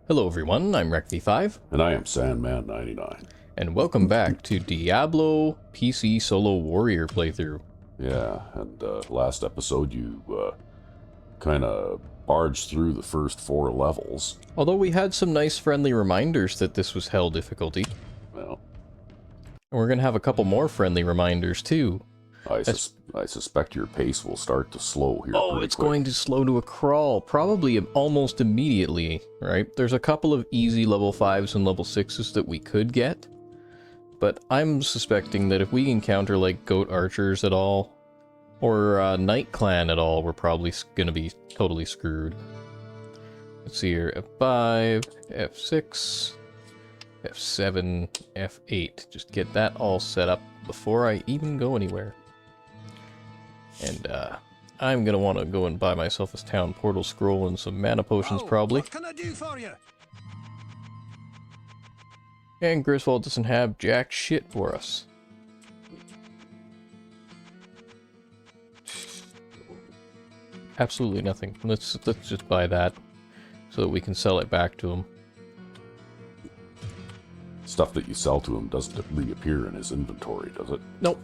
Hello everyone, I'm Rec5, And I am Sandman99. and welcome back to Diablo PC Solo Warrior playthrough. Yeah, and last episode you kind of barged through the first 4 levels. Although we had some nice friendly reminders that this was hell difficulty. Well, And we're going to have a couple more friendly reminders too. I suspect your pace will start to slow here Oh, pretty it's quick. going to slow to a crawl, probably almost immediately, right? There's a couple of easy level 5s and level 6s that we could get, but I'm suspecting that if we encounter like goat archers at all, or Night Clan at all, we're probably going to be totally screwed. Let's see here, F5, F6, F7, F8. Just get that all set up before I even go anywhere. And I'm gonna want to go and buy myself a town portal scroll and some mana potions, probably. What can I do for you? And Griswold doesn't have jack shit for us. Absolutely nothing. Let's just buy that so that we can sell it back to him. Stuff that you sell to him doesn't reappear in his inventory, does it? Nope.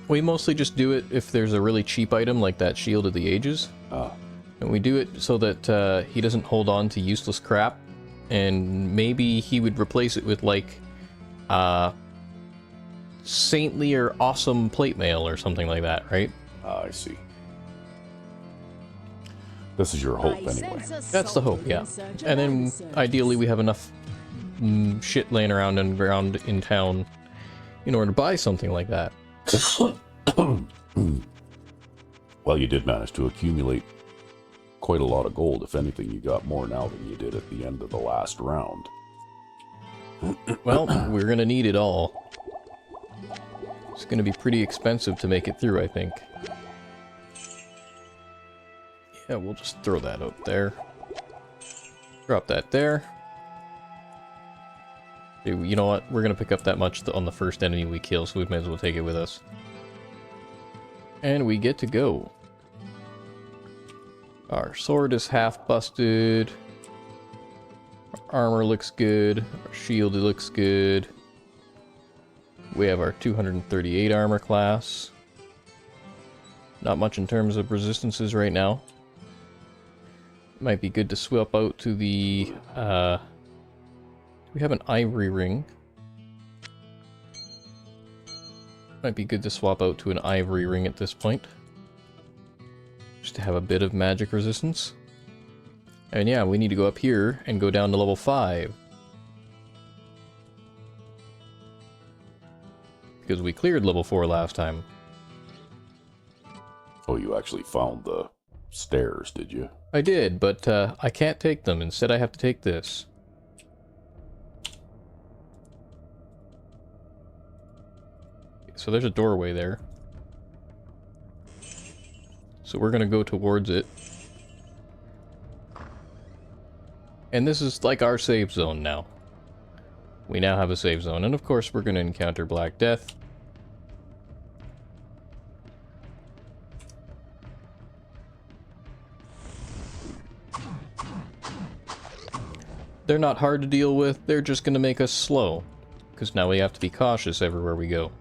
We mostly just do it if there's a really cheap item like that Shield of the Ages. And we do it so that he doesn't hold on to useless crap. And maybe he would replace it with like saintly or awesome plate mail or something like that, right? I see. This is your hope, anyway. That's the hope, yeah. And then ideally we have enough shit laying around in town in order to buy something like that. Well, you did manage to accumulate quite a lot of gold. If anything, you got more now than you did at the end of the last round. Well, we're gonna need it all. It's gonna be pretty expensive to make it through, I think. Yeah, we'll just throw that out there. Drop that there. You know what? We're gonna pick up that much on the first enemy we kill, so we might as well take it with us. And we get to go. Our sword is half busted. Our armor looks good. Our shield looks good. We have our 238 armor class. Not much in terms of resistances right now. Might be good to swap out to the... we have an ivory ring. Might be good to swap out to an ivory ring at this point. Just to have a bit of magic resistance. And yeah, we need to go up here and go down to level 5. Because we cleared level 4 last time. Oh, you actually found the stairs, did you? I did, but I can't take them. Instead I have to take this. So there's a doorway there. So we're gonna go towards it. And this is like our save zone now. We now have a save zone, and of course we're gonna encounter Black Death. They're not hard to deal with, they're just gonna make us slow. Because now we have to be cautious everywhere we go.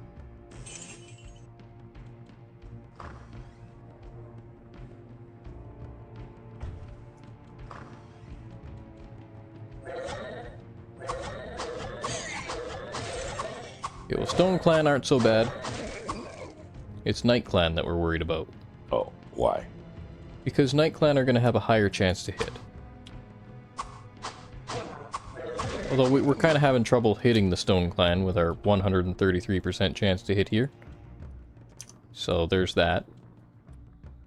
Yeah, well, Stone Clan aren't so bad. It's Night Clan that we're worried about. Oh, why? Because Night Clan are going to have a higher chance to hit. Although we're kind of having trouble hitting the Stone Clan with our 133% chance to hit here. So there's that.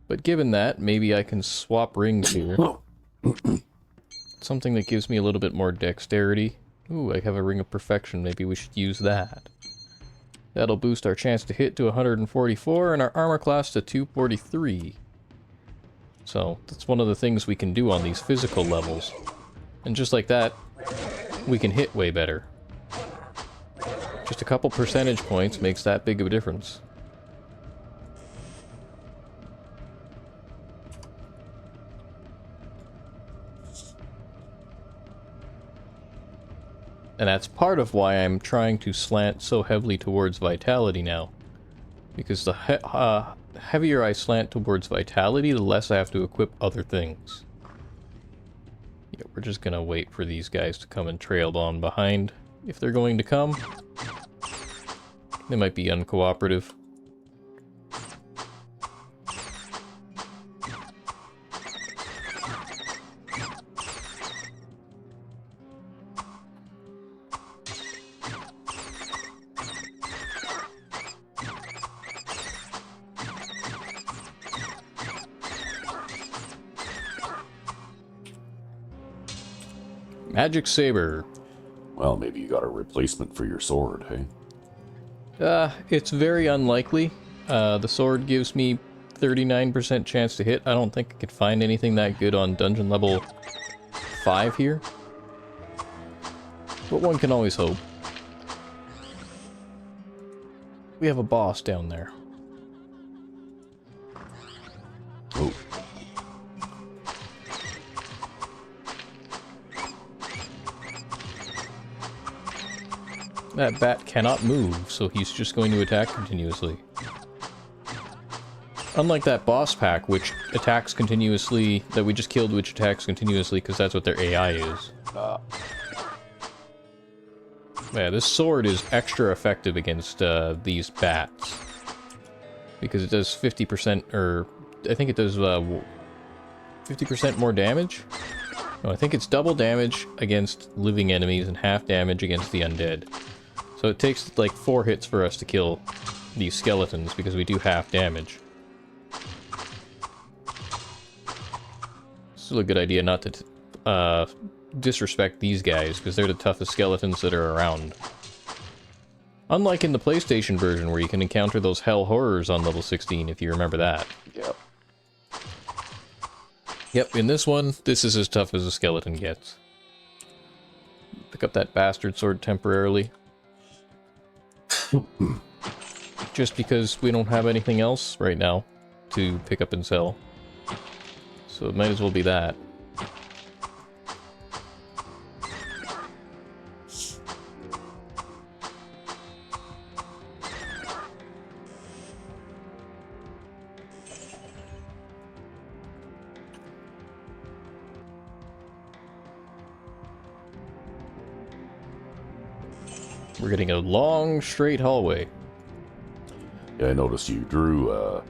But given that, maybe I can swap rings here. Something that gives me a little bit more dexterity. Ooh, I have a Ring of Perfection. Maybe we should use that. That'll boost our chance to hit to 144 and our armor class to 243. So, that's one of the things we can do on these physical levels. And just like that, we can hit way better. Just a couple percentage points makes that big of a difference. And that's part of why I'm trying to slant so heavily towards vitality now. Because the heavier I slant towards vitality, the less I have to equip other things. Yeah, we're just gonna wait for these guys to come and trail on behind. If they're going to come, they might be uncooperative. Magic Saber. Well, maybe you got a replacement for your sword, hey? It's very unlikely. The sword gives me 39% chance to hit. I don't think I could find anything that good on dungeon level 5 here. But one can always hope. We have a boss down there. Oh. That bat cannot move, so he's just going to attack continuously. Unlike that boss pack, which attacks continuously, that we just killed, which attacks continuously because that's what their AI is. Yeah, this sword is extra effective against these bats. Because it does 50%, or I think it does 50% more damage? No, I think it's double damage against living enemies and half damage against the undead. So it takes like 4 hits for us to kill these skeletons because we do half damage. This is a good idea not to disrespect these guys because they're the toughest skeletons that are around. Unlike in the PlayStation version where you can encounter those hell horrors on level 16 if you remember that. Yep. Yep, in this one, this is as tough as a skeleton gets. Pick up that bastard sword temporarily. Just because we don't have anything else right now to pick up and sell. So it might as well be that. We're getting a long, straight hallway. Yeah, I noticed you drew a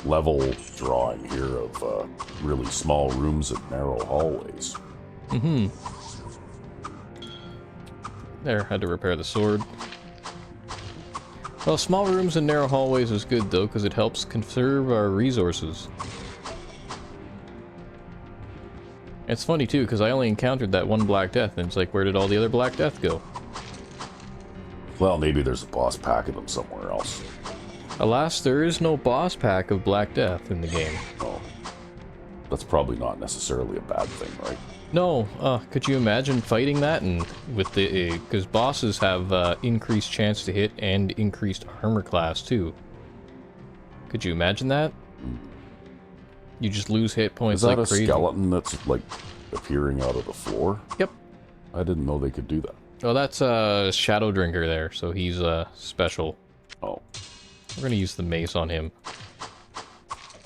level drawing here of really small rooms and narrow hallways. Mm-hmm. There, had to repair the sword. Well, small rooms and narrow hallways is good, though, because it helps conserve our resources. It's funny, too, because I only encountered that one Black Death, and it's like, where did all the other Black Death go? Well, maybe there's a boss pack of them somewhere else. Alas, there is no boss pack of Black Death in the game. Oh, that's probably not necessarily a bad thing, right? No, could you imagine fighting that? And with the, because bosses have increased chance to hit and increased armor class too. Could you imagine that? You just lose hit points like crazy. Is that a skeleton that's like appearing out of the floor? Yep. I didn't know they could do that. Oh, that's a Shadow Drinker there, so he's special. Oh. We're gonna use the mace on him.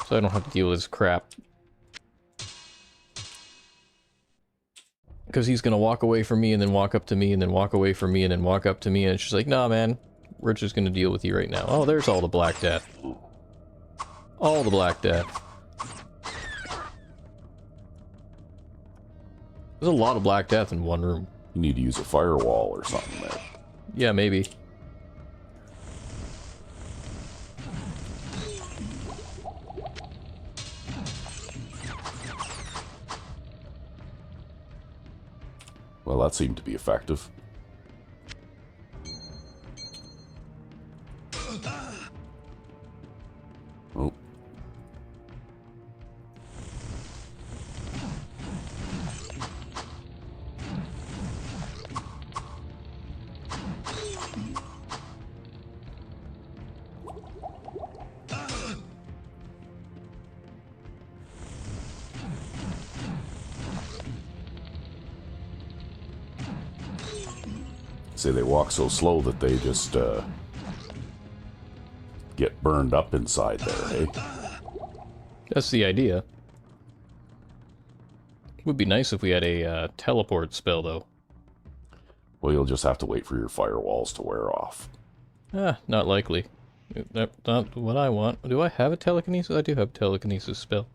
So I don't have to deal with his crap. Because he's gonna walk away from me and then walk up to me and then walk away from me and then walk up to me and it's just like, nah man, we're just gonna deal with you right now. Oh, there's all the Black Death. All the Black Death. There's a lot of Black Death in one room. You need to use a firewall or something there. Yeah, maybe. Well, that seemed to be effective. Oh. Say they walk so slow that they just get burned up inside there, eh? That's the idea. Would be nice if we had a teleport spell, though. Well, you'll just have to wait for your firewalls to wear off. Not likely. That's not what I want. Do I have a telekinesis? I do have a telekinesis spell.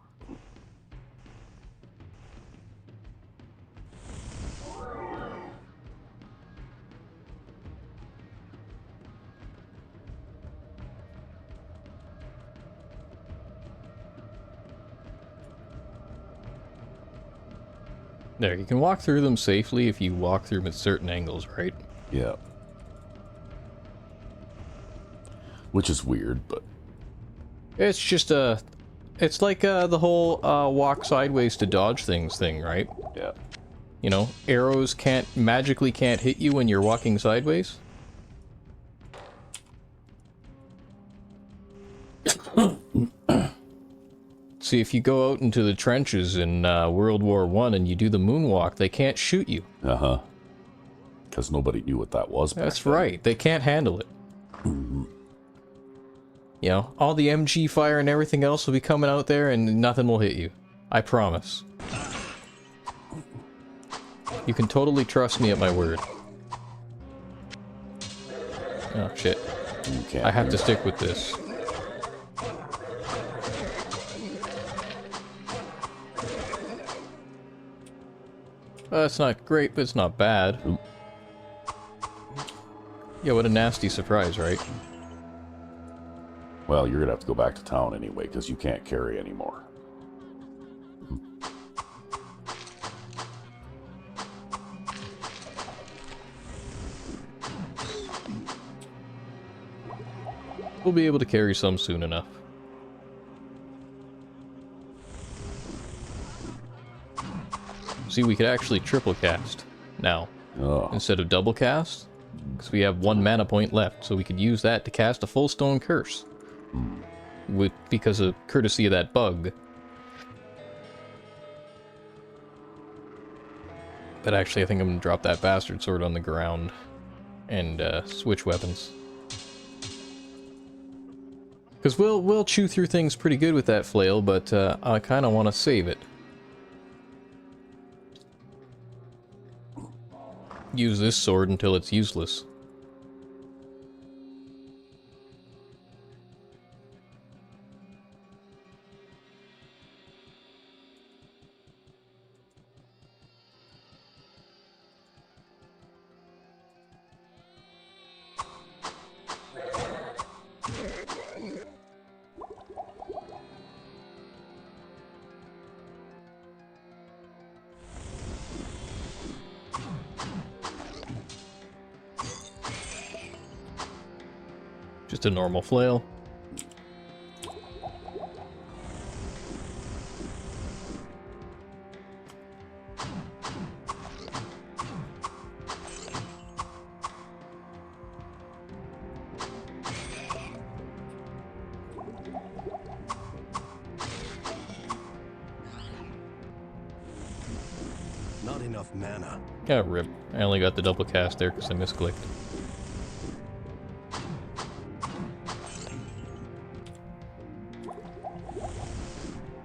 There, you can walk through them safely if you walk through them at certain angles, right? Yeah. Which is weird, but... It's just it's like the whole walk sideways to dodge things thing, right? Yeah. You know, arrows magically can't hit you when you're walking sideways. See, if you go out into the trenches in World War I and you do the moonwalk, they can't shoot you. Uh-huh. Because nobody knew what that was back That's then. right. They can't handle it. You know, all the MG fire and everything else will be coming out there and nothing will hit you. I promise. You can totally trust me at my word. Oh, shit. I have to stick with this. It's not great, but it's not bad. Ooh. Yeah, what a nasty surprise, right? Well, you're going to have to go back to town anyway, because you can't carry anymore. We'll be able to carry some soon enough. See, we could actually triple cast now, instead of double cast, because we have 1 mana point left, so we could use that to cast a full stone curse. Because of courtesy of that bug. But actually, I think I'm gonna drop that bastard sword on the ground and switch weapons. Because we'll chew through things pretty good with that flail, but I kind of want to save it. Use this sword until it's useless. Just a normal flail. Not enough mana. Yeah, rip. I only got the double cast there because I misclicked.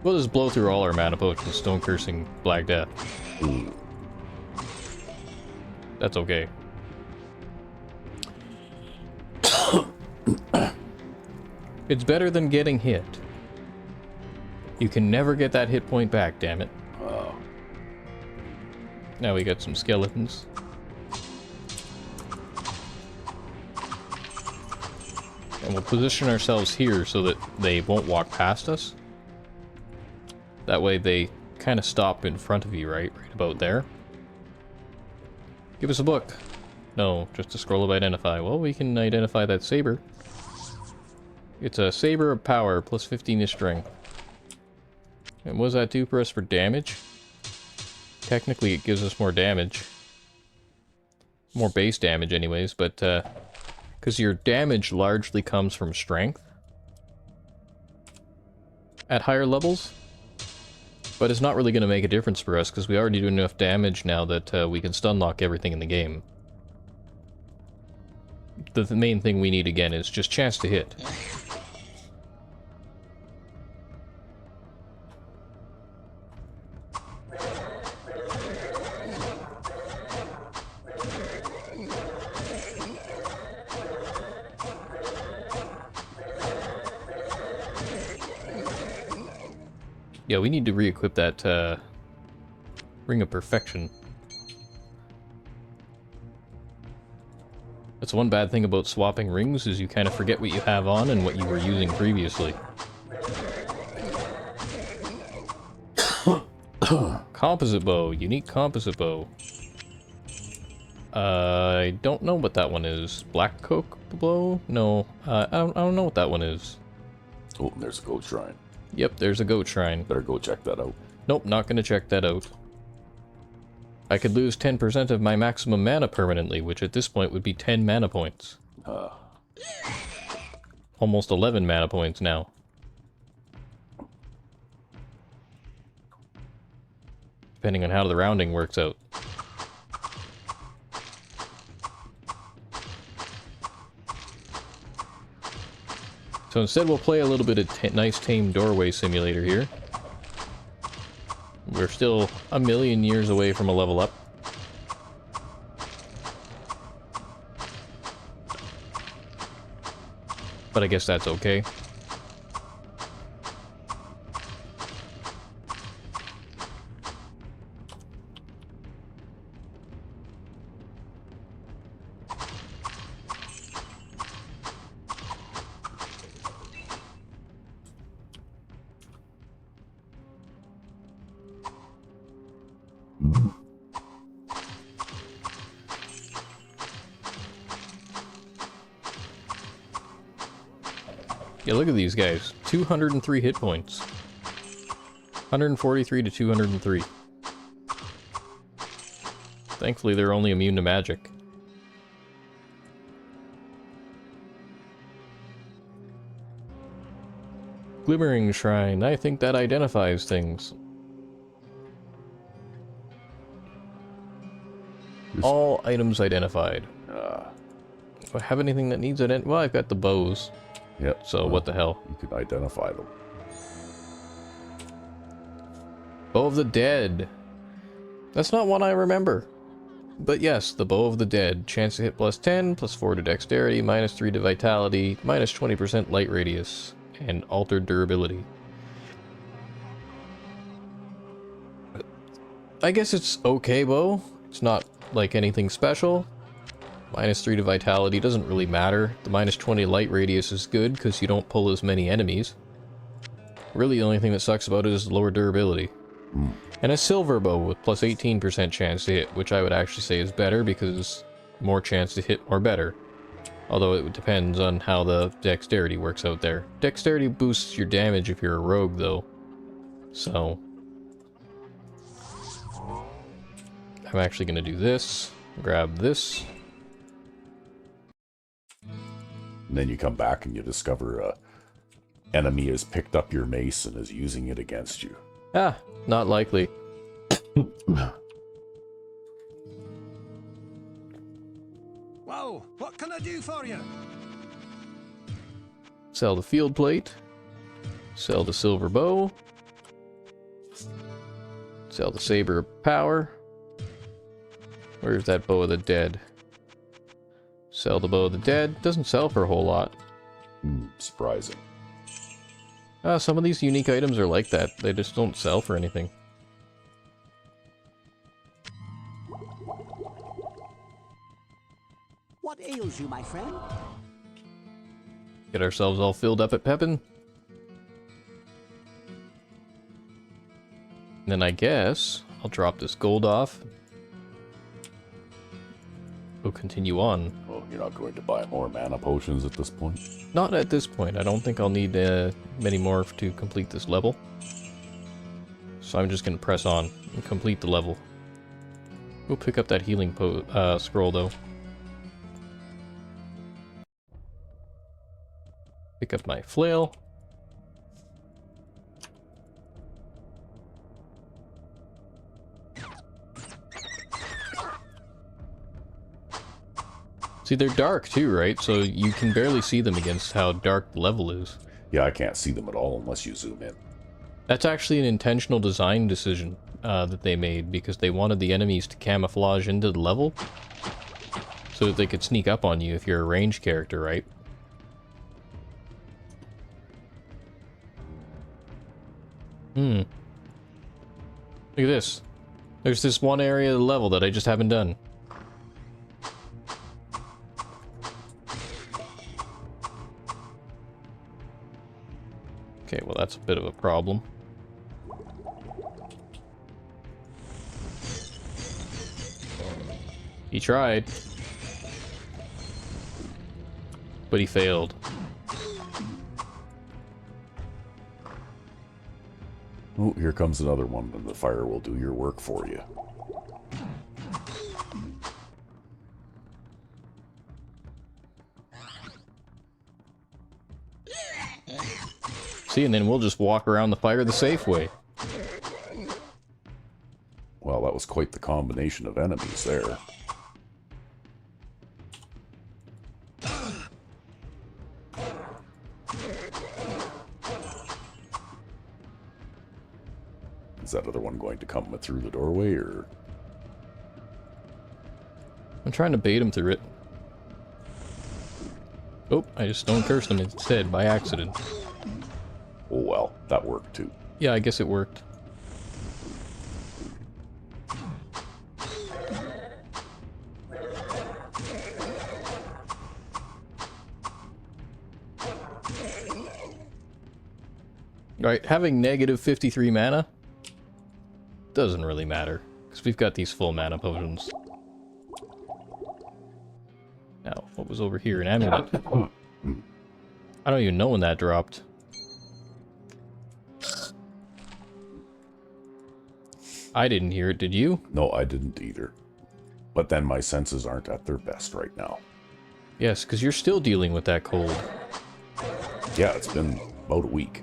We'll just blow through all our mana potions, stone cursing Black Death. That's okay. It's better than getting hit. You can never get that hit point back, damn it. Now we got some skeletons. And we'll position ourselves here so that they won't walk past us. That way they kind of stop in front of you, right? Right about there. Give us a book. No, just a scroll of identify. Well, we can identify that saber. It's a saber of power, plus 15 to strength. And what does that do for us for damage? Technically, it gives us more damage. More base damage anyways, but, because your damage largely comes from strength. At higher levels. But it's not really going to make a difference for us, because we already do enough damage now that we can stun lock everything in the game. the main thing we need again is just chance to hit. Yeah, we need to re-equip that Ring of Perfection. That's one bad thing about swapping rings, is you kind of forget what you have on and what you were using previously. Composite bow, unique composite bow. I don't know what that one is. Black Coke bow? No, I don't know what that one is. Oh, and there's a goat shrine. Yep, there's a goat shrine. Better go check that out. Nope, not gonna check that out. I could lose 10% of my maximum mana permanently, which at this point would be 10 mana points. Almost 11 mana points now. Depending on how the rounding works out. So instead we'll play a little bit of nice tame doorway simulator here. We're still a million years away from a level up. But I guess that's okay. Yeah, look at these guys. 203 hit points. 143 to 203. Thankfully, they're only immune to magic. Glimmering Shrine. I think that identifies things. All items identified. Do I have anything that needs it? Well, I've got the bows. Yep. So what the hell? You can identify them. Bow of the Dead. That's not one I remember. But yes, the Bow of the Dead. Chance to hit plus 10, plus 4 to dexterity, minus 3 to vitality, minus 20% light radius, and altered durability. I guess it's okay bow. It's not like anything special. Minus 3 to vitality doesn't really matter. The minus 20 light radius is good because you don't pull as many enemies. Really, the only thing that sucks about it is lower durability. And a silver bow with plus 18% chance to hit, which I would actually say is better because more chance to hit more better. Although it depends on how the dexterity works out there. Dexterity boosts your damage if you're a rogue though. So I'm actually going to do this. Grab this. And then you come back and you discover a enemy has picked up your mace and is using it against you. Ah, not likely. Whoa, what can I do for you? Sell the field plate. Sell the silver bow. Sell the saber of power. Where's that Bow of the Dead? Sell the Bow of the Dead. Doesn't sell for a whole lot. Surprising. Some of these unique items are like that. They just don't sell for anything. What ails you, my friend? Get ourselves all filled up at Pepin. And then I guess I'll drop this gold off. We'll continue on. Well, you're not going to buy more mana potions at this point? Not at this point. I don't think I'll need many more to complete this level. So I'm just going to press on and complete the level. We'll pick up that healing scroll though. Pick up my flail. See, they're dark too, right? So you can barely see them against how dark the level is. Yeah, I can't see them at all unless you zoom in. That's actually an intentional design decision that they made, because they wanted the enemies to camouflage into the level so that they could sneak up on you if you're a ranged character, right? Look at this. There's this one area of the level that I just haven't done. Okay, well that's a bit of a problem. He tried. But he failed. Oh, here comes another one, and the fire will do your work for you. See, and then we'll just walk around the fire the safe way. Well, that was quite the combination of enemies there. Is that other one going to come through the doorway, or...? I'm trying to bait him through it. Oh, I just stone cursed him instead by accident. Oh well, that worked too. Yeah, I guess it worked. Alright, having negative 53 mana doesn't really matter, because we've got these full mana potions. Now, what was over here? An amulet. I don't even know when that dropped. I didn't hear it, did you? No, I didn't either. But then my senses aren't at their best right now. Yes, because you're still dealing with that cold. Yeah, it's been about a week.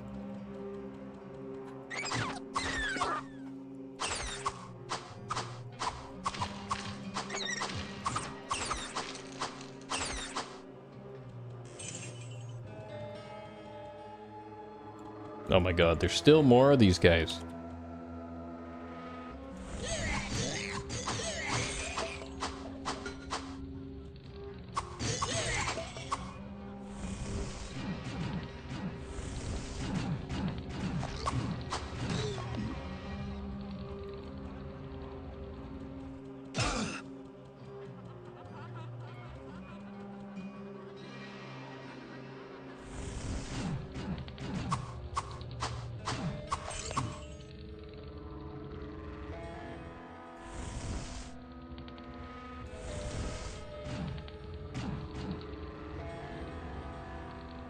Oh my god, there's still more of these guys.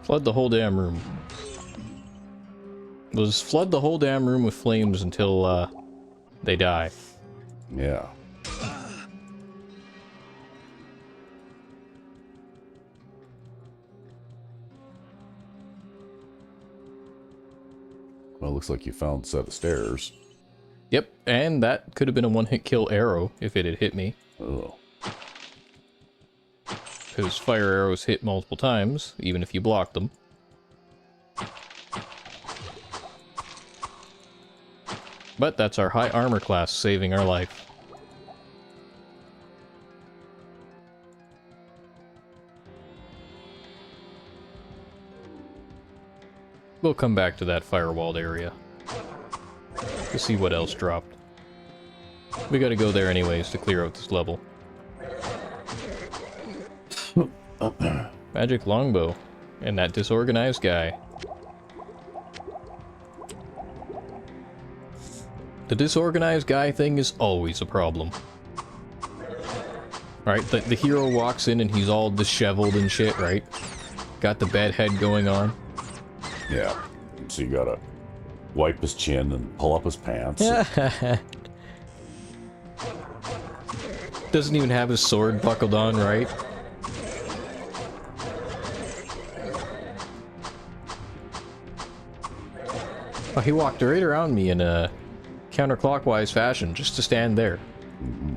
Flood the whole damn room. Let's flood the whole damn room with flames until they die. Yeah. Well, looks like you found a set of stairs. Yep, and that could have been a one-hit kill arrow if it had hit me. Oh. Because fire arrows hit multiple times, even if you block them. But that's our high armor class saving our life. We'll come back to that firewalled area to see what else dropped. We gotta go there anyways to clear out this level. Magic longbow. And that disorganized guy. The disorganized guy thing is always a problem. Right, the hero walks in and he's all disheveled and shit, right? Got the bad head going on. Yeah. So you gotta wipe his chin and pull up his pants. Doesn't even have his sword buckled on, right? Oh, he walked right around me in a counterclockwise fashion just to stand there. Mm-hmm.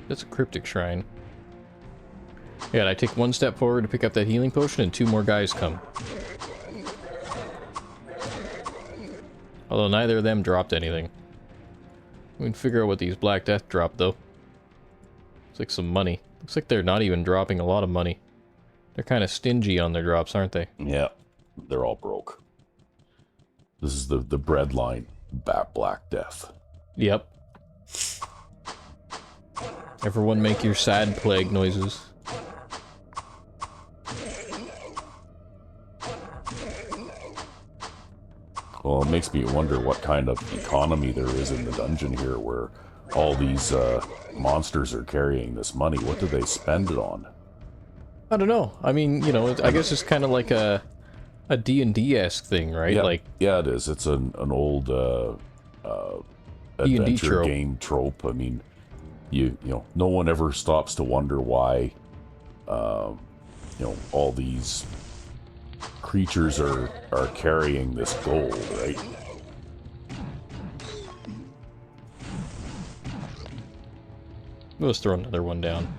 That's a cryptic shrine. Yeah, and I take one step forward to pick up that healing potion and 2 more guys come. Although neither of them dropped anything. We can figure out what these Black Death dropped, though. Looks like some money. Looks like they're not even dropping a lot of money. They're kind of stingy on their drops, aren't they? Yeah, they're all broke. This is the bread line. Black Death. Yep. Everyone make your sad plague noises. Well, it makes me wonder what kind of economy there is in the dungeon here where all these monsters are carrying this money. What do they spend it on? I don't know. I mean, you know, I guess it's kind of like a D&D-esque thing, right? Yeah, like, yeah, it is. It's an old D&D adventure trope. game trope. I mean, you know, no one ever stops to wonder why, you know, all these creatures are carrying this gold, right? Let's throw another one down.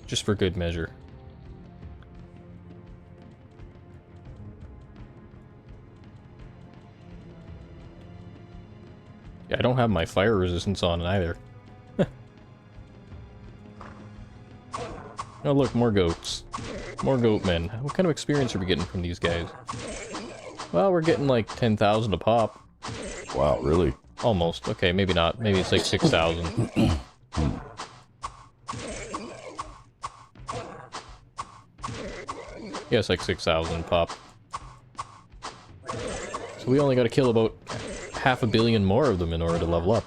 Just for good measure. Yeah, I don't have my fire resistance on either. Oh look, more goats. More goat men. What kind of experience are we getting from these guys? Well, we're getting like 10,000 a pop. Wow, really? Almost. Okay, maybe not. Maybe it's like 6,000. Yeah, it's like 6,000 pop. So we only got to kill about 500 million more of them in order to level up.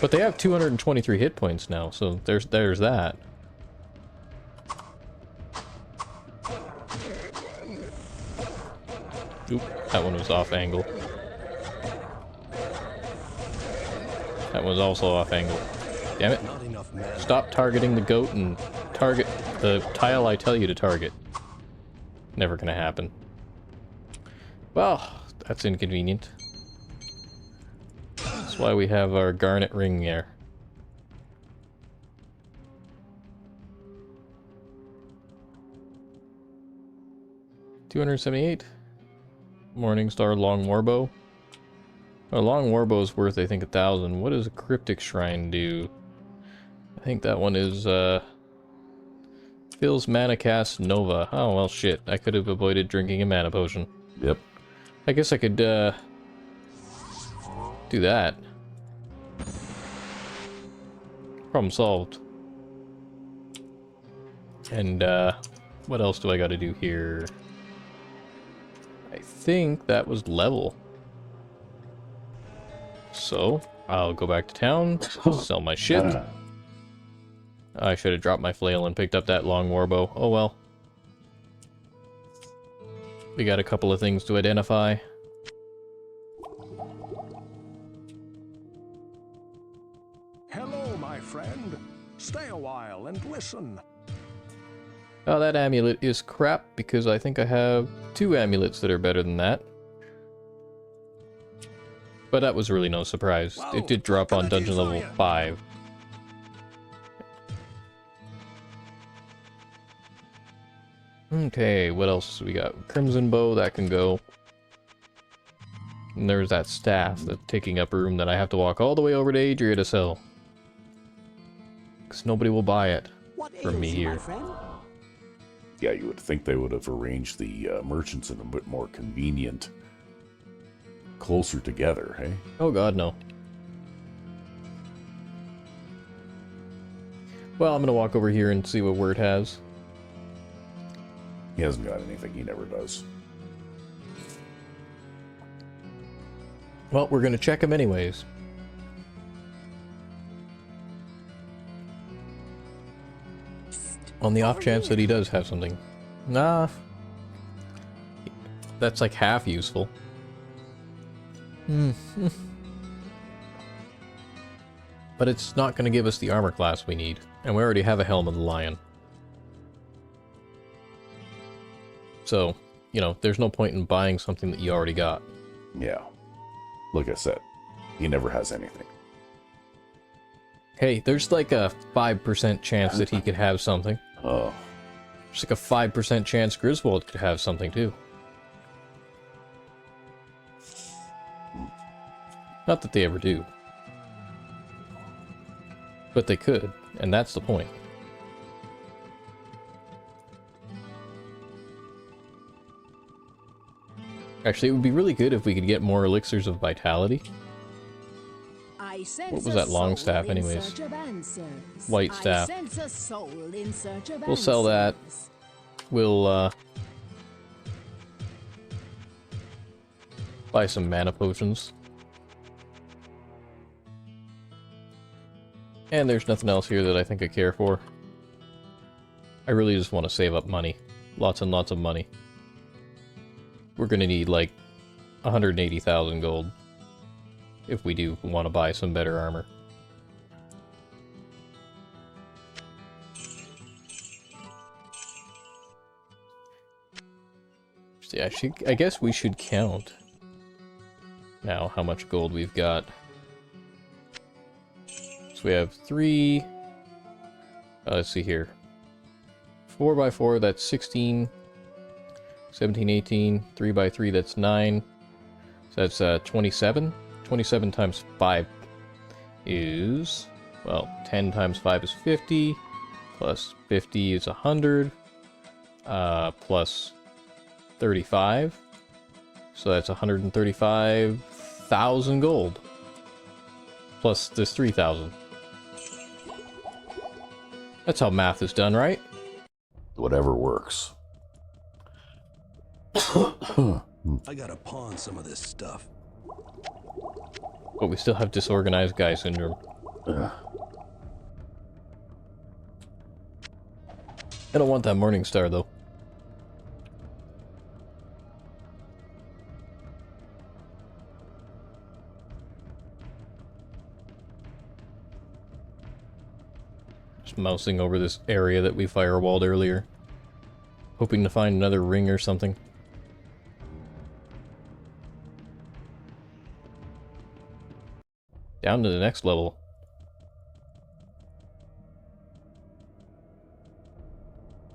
But they have 223 hit points now, so there's that. Oop, that one was off angle. That was also off angle. Damn it. Not enough men. Stop targeting the goat and target the tile I tell you to target. Never gonna happen. Well, that's inconvenient. That's why we have our garnet ring there. $278. Morningstar long warbow. A long warbow is worth, I think, 1,000. What does a cryptic shrine do? I think that one is fills mana cast Nova. Oh well, shit. I could have avoided drinking a mana potion. Yep. I guess I could do that. Problem solved. And what else do I got to do here? I think that was level. So, I'll go back to town, sell my shit. I should have dropped my flail and picked up that long warbow. Oh well. We got a couple of things to identify. Hello, my friend. Stay a while and listen. Oh, that amulet is crap because I think I have 2 amulets that are better than that. But that was really no surprise. Whoa, It did drop what on can I do dungeon for level you? 5. Okay, what else we got? Crimson bow, that can go. And there's that staff that's taking up room that I have to walk all the way over to Adria to sell. Because nobody will buy it from me here. Yeah, you would think they would have arranged the merchants in a bit more convenient, closer together, hey? Oh god, no. Well, I'm gonna walk over here and see what word has. He hasn't got anything, he never does. Well, we're gonna check him anyways. On the off chance that he does have something. Nah. That's like half useful. But it's not gonna give us the armor class we need. And we already have a Helm of the Lion. So, you know, there's no point in buying something that you already got. Yeah. Like I said, he never has anything. Hey, there's like a 5% chance that he could have something. Oh. There's like a 5% chance Griswold could have something too. Not that they ever do. But they could, and that's the point. Actually, it would be really good if we could get more elixirs of vitality. What was that long staff anyways? White staff. We'll sell that. We'll buy some mana potions. And there's nothing else here that I think I care for. I really just want to save up money. Lots and lots of money. We're gonna need like 180,000 gold if we do want to buy some better armor. See, I guess we should count now how much gold we've got. So we have 3. Let's see here. 4x4, that's 16. 17, 18. 3x3, that's 9. So that's 27. 27 times 5 is, well, 10 times 5 is 50. Plus 50 is 100. Plus 35. So that's 135,000 gold. Plus this 3,000. That's how math is done, right? Whatever works. I gotta pawn some of this stuff. But we still have disorganized guy syndrome. I don't want that Morning Star, though. Just mousing over this area that we firewalled earlier. Hoping to find another ring or something. Down to the next level.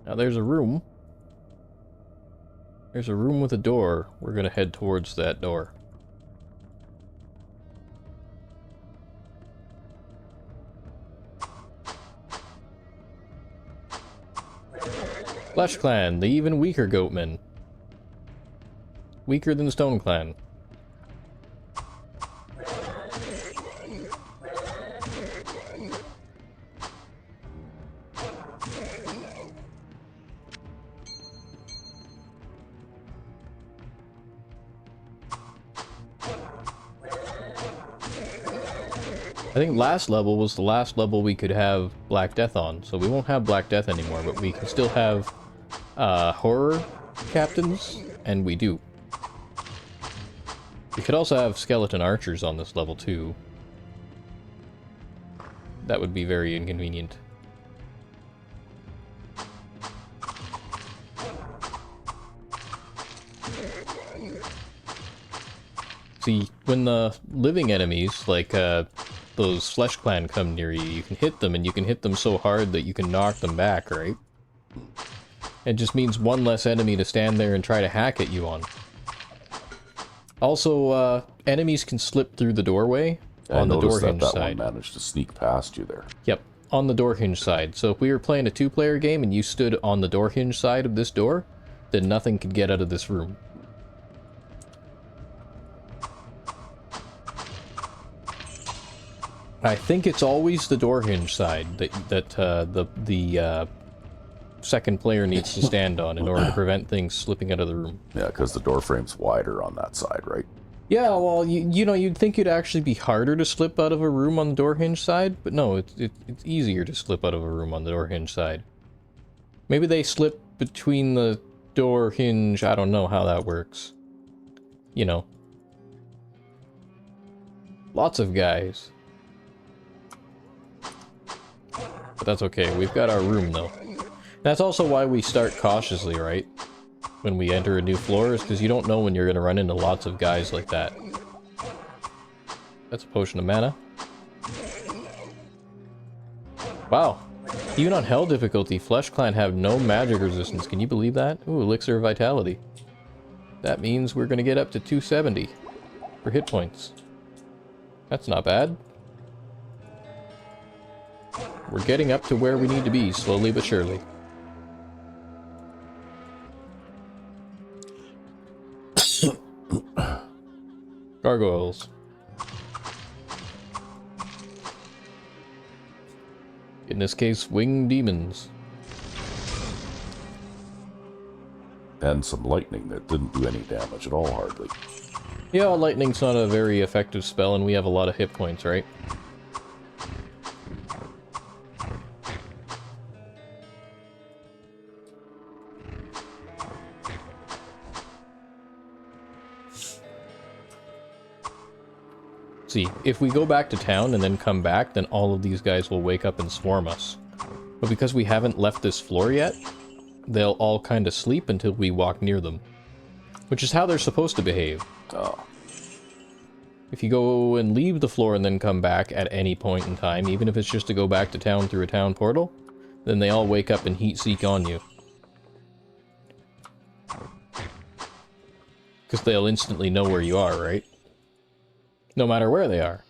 Now there's a room. There's a room with a door. We're gonna head towards that door. Flesh Clan, the even weaker goatmen. Weaker than Stone Clan. I think last level was the last level we could have Black Death on, so we won't have Black Death anymore, but we can still have horror captains, and we do. We could also have skeleton archers on this level too. That would be very inconvenient. See, when the living enemies, like those Flesh Clan come near you, you can hit them, and you can hit them so hard that you can knock them back, right? It just means one less enemy to stand there and try to hack at you on. Also, enemies can slip through the doorway on the door hinge side. One managed to sneak past you there. Yep, on the door hinge side. So if we were playing a 2-player game and you stood on the door hinge side of this door, then nothing could get out of this room. I think it's always the door hinge side that the second player needs to stand on in order to prevent things slipping out of the room. Yeah, because the door frame's wider on that side, right? Yeah, well, you know, you'd think it'd actually be harder to slip out of a room on the door hinge side, but no, it's easier to slip out of a room on the door hinge side. Maybe they slip between the door hinge, I don't know how that works. You know. Lots of guys. But that's okay, we've got our room though. That's also why we start cautiously, right? When we enter a new floor, is because you don't know when you're going to run into lots of guys like that. That's a potion of mana. Wow. Even on Hell difficulty, Flesh Clan have no magic resistance. Can you believe that? Ooh, Elixir of Vitality. That means we're going to get up to 270 for hit points. That's not bad. We're getting up to where we need to be, slowly but surely. Gargoyles. In this case, winged demons. And some lightning that didn't do any damage at all, hardly. Yeah, lightning's not a very effective spell, and we have a lot of hit points, right? See, if we go back to town and then come back, then all of these guys will wake up and swarm us. But because we haven't left this floor yet, they'll all kind of sleep until we walk near them. Which is how they're supposed to behave. Oh. If you go and leave the floor and then come back at any point in time, even if it's just to go back to town through a town portal, then they all wake up and heat seek on you. Because they'll instantly know where you are, right? No matter where they are.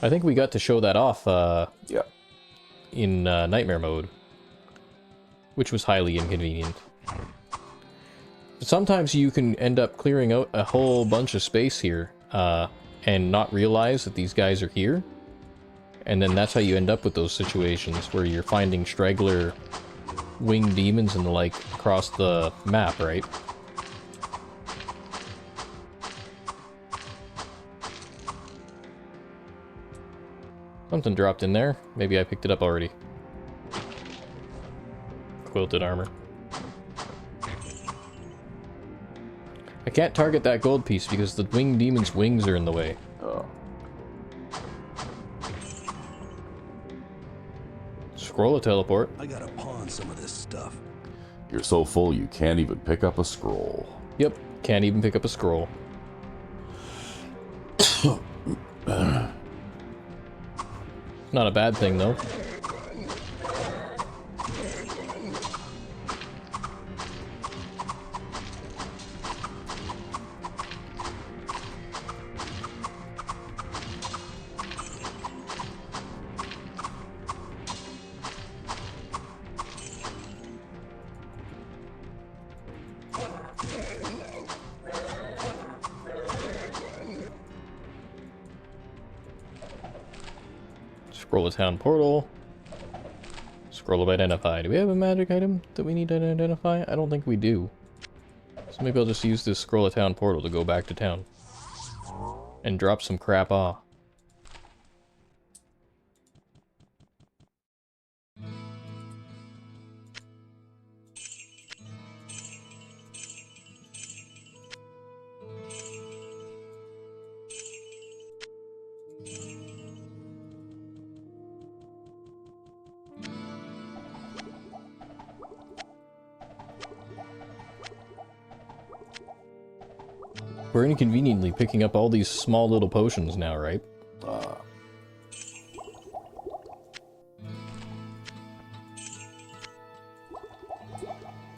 I think we got to show that off Yeah. in Nightmare mode. Which was highly inconvenient. Sometimes you can end up clearing out a whole bunch of space here and not realize that these guys are here. And then that's how you end up with those situations where you're finding straggler winged demons and the like across the map, right? Something dropped in there. Maybe I picked it up already. Quilted armor. I can't target that gold piece because the winged demon's wings are in the way. Oh. Scroll a teleport. I gotta pawn some of this stuff. You're so full you can't even pick up a scroll. Yep, can't even pick up a scroll. Not a bad thing, though. Scroll a town portal. Scroll of identify. Do we have a magic item that we need to identify? I don't think we do. So maybe I'll just use this scroll a town portal to go back to town. And drop some crap off. We're inconveniently picking up all these small little potions now, right?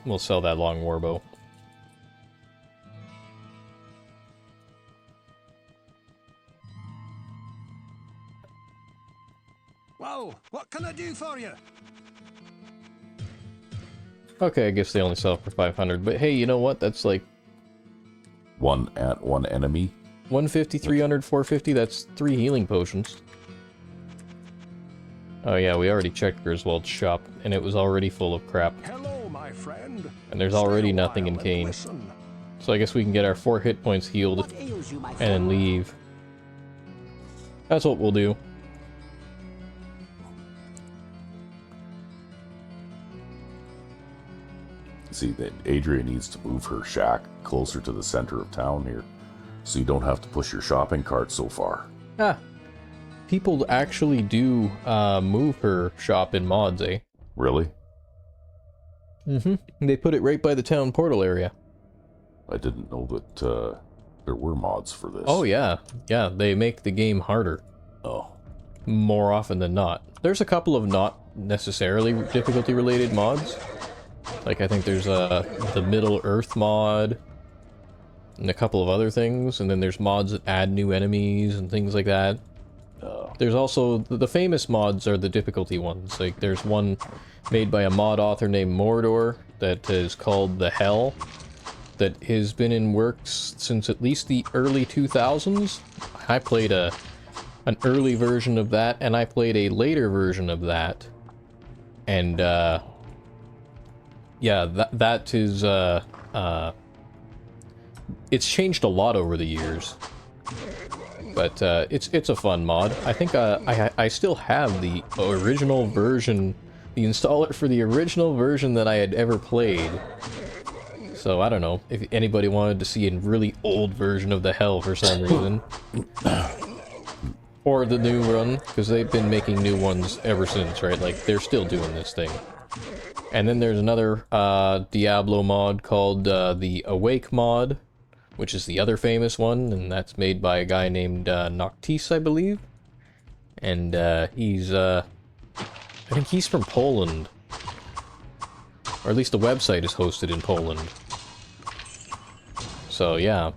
We'll sell that long warbow. Well, what can I do for you? Okay, I guess they only sell for 500, but hey, you know what? That's like One enemy. 150, 300, 450, that's 3 healing potions. Oh yeah, we already checked Griswold's shop, and it was already full of crap. Hello, my friend. And there's already Stay a nothing in while and Kane. listen. So I guess we can get our 4 hit points healed, and then leave. That's what we'll do. See, that Adria needs to move her shack closer to the center of town here, so you don't have to push your shopping cart so far. Ah. People actually do move her shop in mods, eh? Really? Mm-hmm. They put it right by the town portal area. I didn't know that there were mods for this. Oh yeah. Yeah, they make the game harder. Oh. more often than not. There's a couple of not necessarily difficulty related mods. Like I think there's the Middle Earth mod and a couple of other things, and then there's mods that add new enemies and things like that. There's also the famous mods are the difficulty ones. Like there's one made by a mod author named Mordor that is called The Hell, that has been in works since at least the early 2000s. I played an early version of that, and I played a later version of that. And yeah, that is it's changed a lot over the years. But it's a fun mod. I think I still have the original version, the installer for the original version that I had ever played. So I don't know if anybody wanted to see a really old version of The Hell for some reason. Or the new one, because they've been making new ones ever since, right? Like, they're still doing this thing. And then there's another Diablo mod called the Awake mod, which is the other famous one, and that's made by a guy named Noctis, I believe. And he's, I think he's from Poland. Or at least the website is hosted in Poland. So, yeah.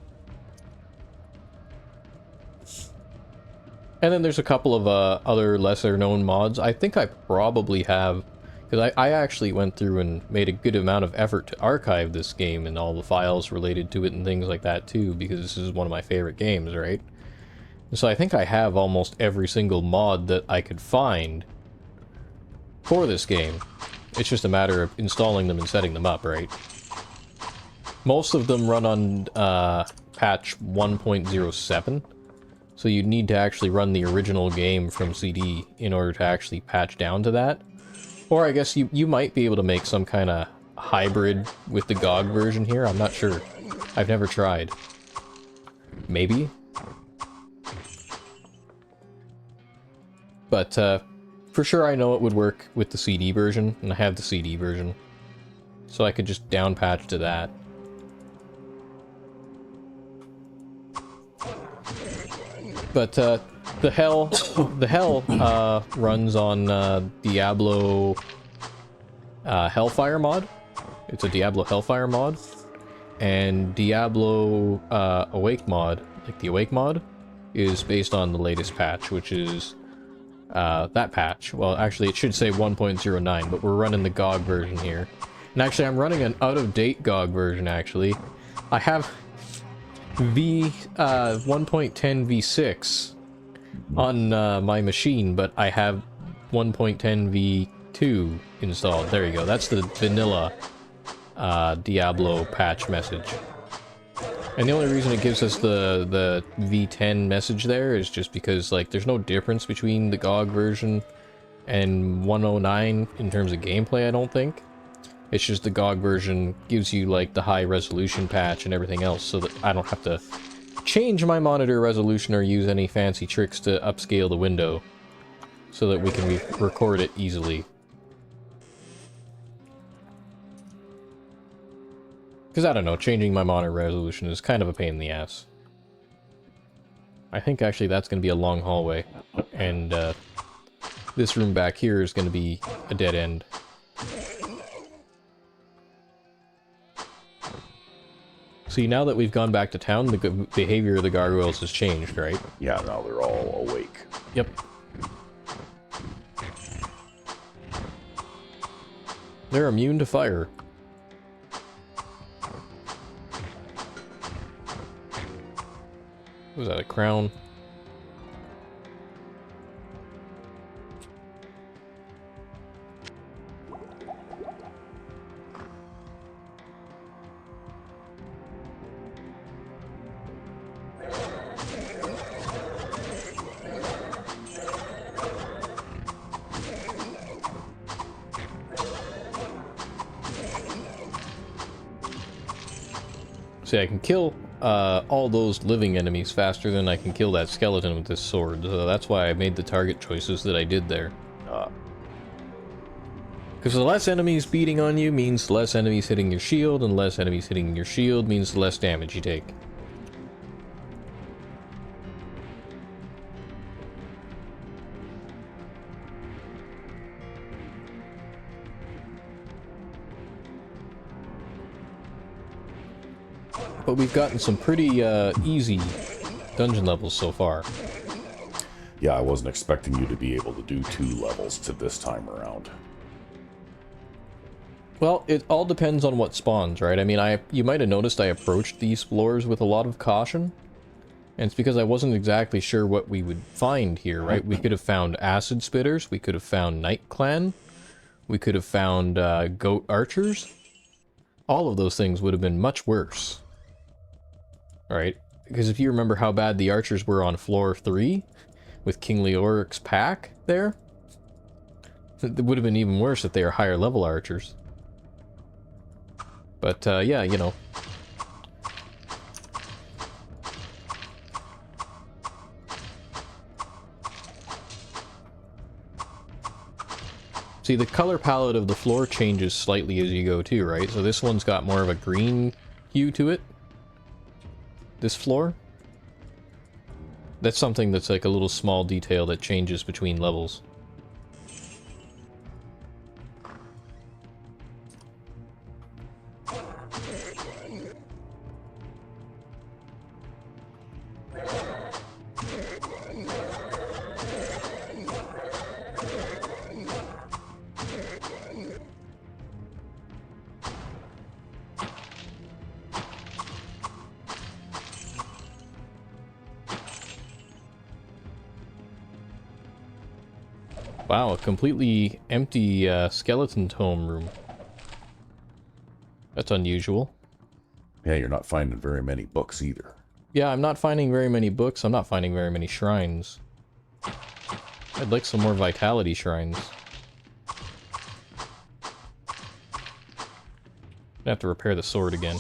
And then there's a couple of other lesser-known mods. I think I probably have... Because I actually went through and made a good amount of effort to archive this game and all the files related to it and things like that too, because this is one of my favorite games, right? And so I think I have almost every single mod that I could find for this game. It's just a matter of installing them and setting them up, right? Most of them run on patch 1.07, so you'd need to actually run the original game from CD in order to actually patch down to that. Or I guess you might be able to make some kind of hybrid with the GOG version here. I'm not sure. I've never tried. Maybe? But for sure I know it would work with the CD version, and I have the CD version. So I could just down patch to that. But the Hell runs on Diablo Hellfire mod. It's a Diablo Hellfire mod. And Diablo Awake mod, like the Awake mod, is based on the latest patch, which is that patch. Well, actually it should say 1.09, but we're running the GOG version here. And actually I'm running an out-of-date GOG version, actually. I have 1.10 v6 on my machine, but I have 1.10 v2 installed. There you go. That's the vanilla Diablo patch message. And the only reason it gives us the v10 message there is just because, like, there's no difference between the GOG version and 109 in terms of gameplay, I don't think. It's just the GOG version gives you, like, the high resolution patch and everything else, so that I don't have to change my monitor resolution or use any fancy tricks to upscale the window, so that we can record it easily. Because, I don't know, changing my monitor resolution is kind of a pain in the ass. I think, actually, that's going to be a long hallway, and this room back here is going to be a dead end. See, now that we've gone back to town, the behavior of the gargoyles has changed, right? Yeah, now they're all awake. Yep. They're immune to fire. Was that a crown? See, I can kill all those living enemies faster than I can kill that skeleton with this sword, so that's why I made the target choices that I did there. Because the less enemies beating on you means less enemies hitting your shield, and less enemies hitting your shield means less damage you take. But we've gotten some pretty easy dungeon levels so far. Yeah, I wasn't expecting you to be able to do 2 levels to this time around. Well, it all depends on what spawns, right? I mean, you might have noticed I approached these floors with a lot of caution. And it's because I wasn't exactly sure what we would find here, right? We could have found acid spitters, we could have found Night Clan, we could have found goat archers. All of those things would have been much worse. Right? Because if you remember how bad the archers were on floor 3, with King Leoric's pack there, it would have been even worse if they were higher level archers. But, yeah, you know. See, the color palette of the floor changes slightly as you go too, right? So this one's got more of a green hue to it. This floor. That's something that's like a little small detail that changes between levels. Wow, a completely empty skeleton tome room. That's unusual. Yeah, you're not finding very many books either. Yeah, I'm not finding very many books. I'm not finding very many shrines. I'd like some more vitality shrines. I have to repair the sword again.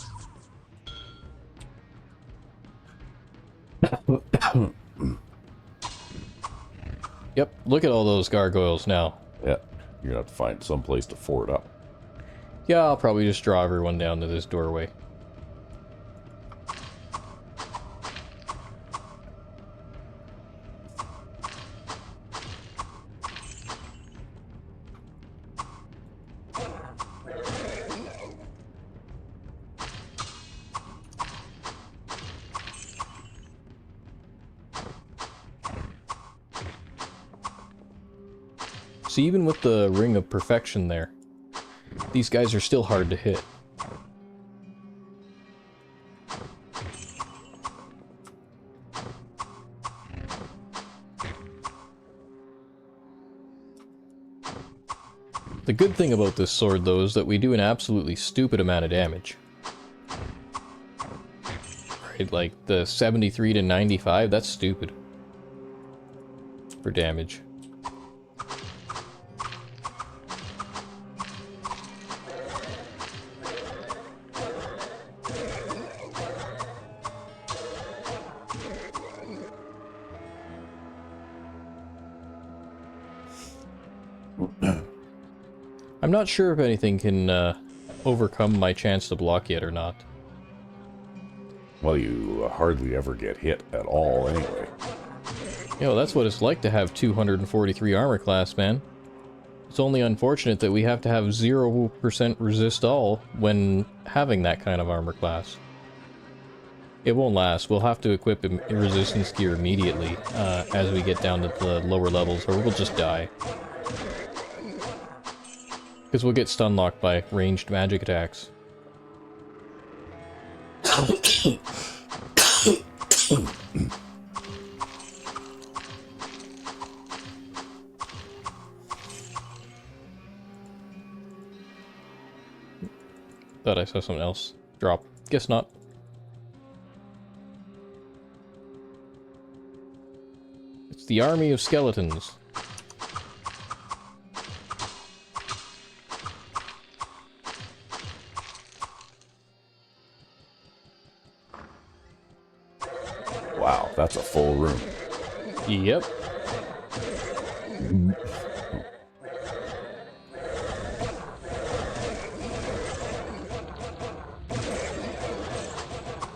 Yep, look at all those gargoyles now. Yeah, you're gonna have to find some place to ford up. Yeah, I'll probably just draw everyone down to this doorway. See, even with the Ring of Perfection there, these guys are still hard to hit. The good thing about this sword, though, is that we do an absolutely stupid amount of damage. Right, like the 73 to 95, that's stupid. For damage. I'm not sure if anything can overcome my chance to block yet or not. Well, you hardly ever get hit at all anyway. You know, that's what it's like to have 243 armor class, man. It's only unfortunate that we have to have 0% resist all when having that kind of armor class. It won't last. We'll have to equip resistance gear immediately as we get down to the lower levels, or we'll just die. Because we'll get stun locked by ranged magic attacks. Thought I saw something else drop. Guess not. It's the army of skeletons. Wow, that's a full room. Yep.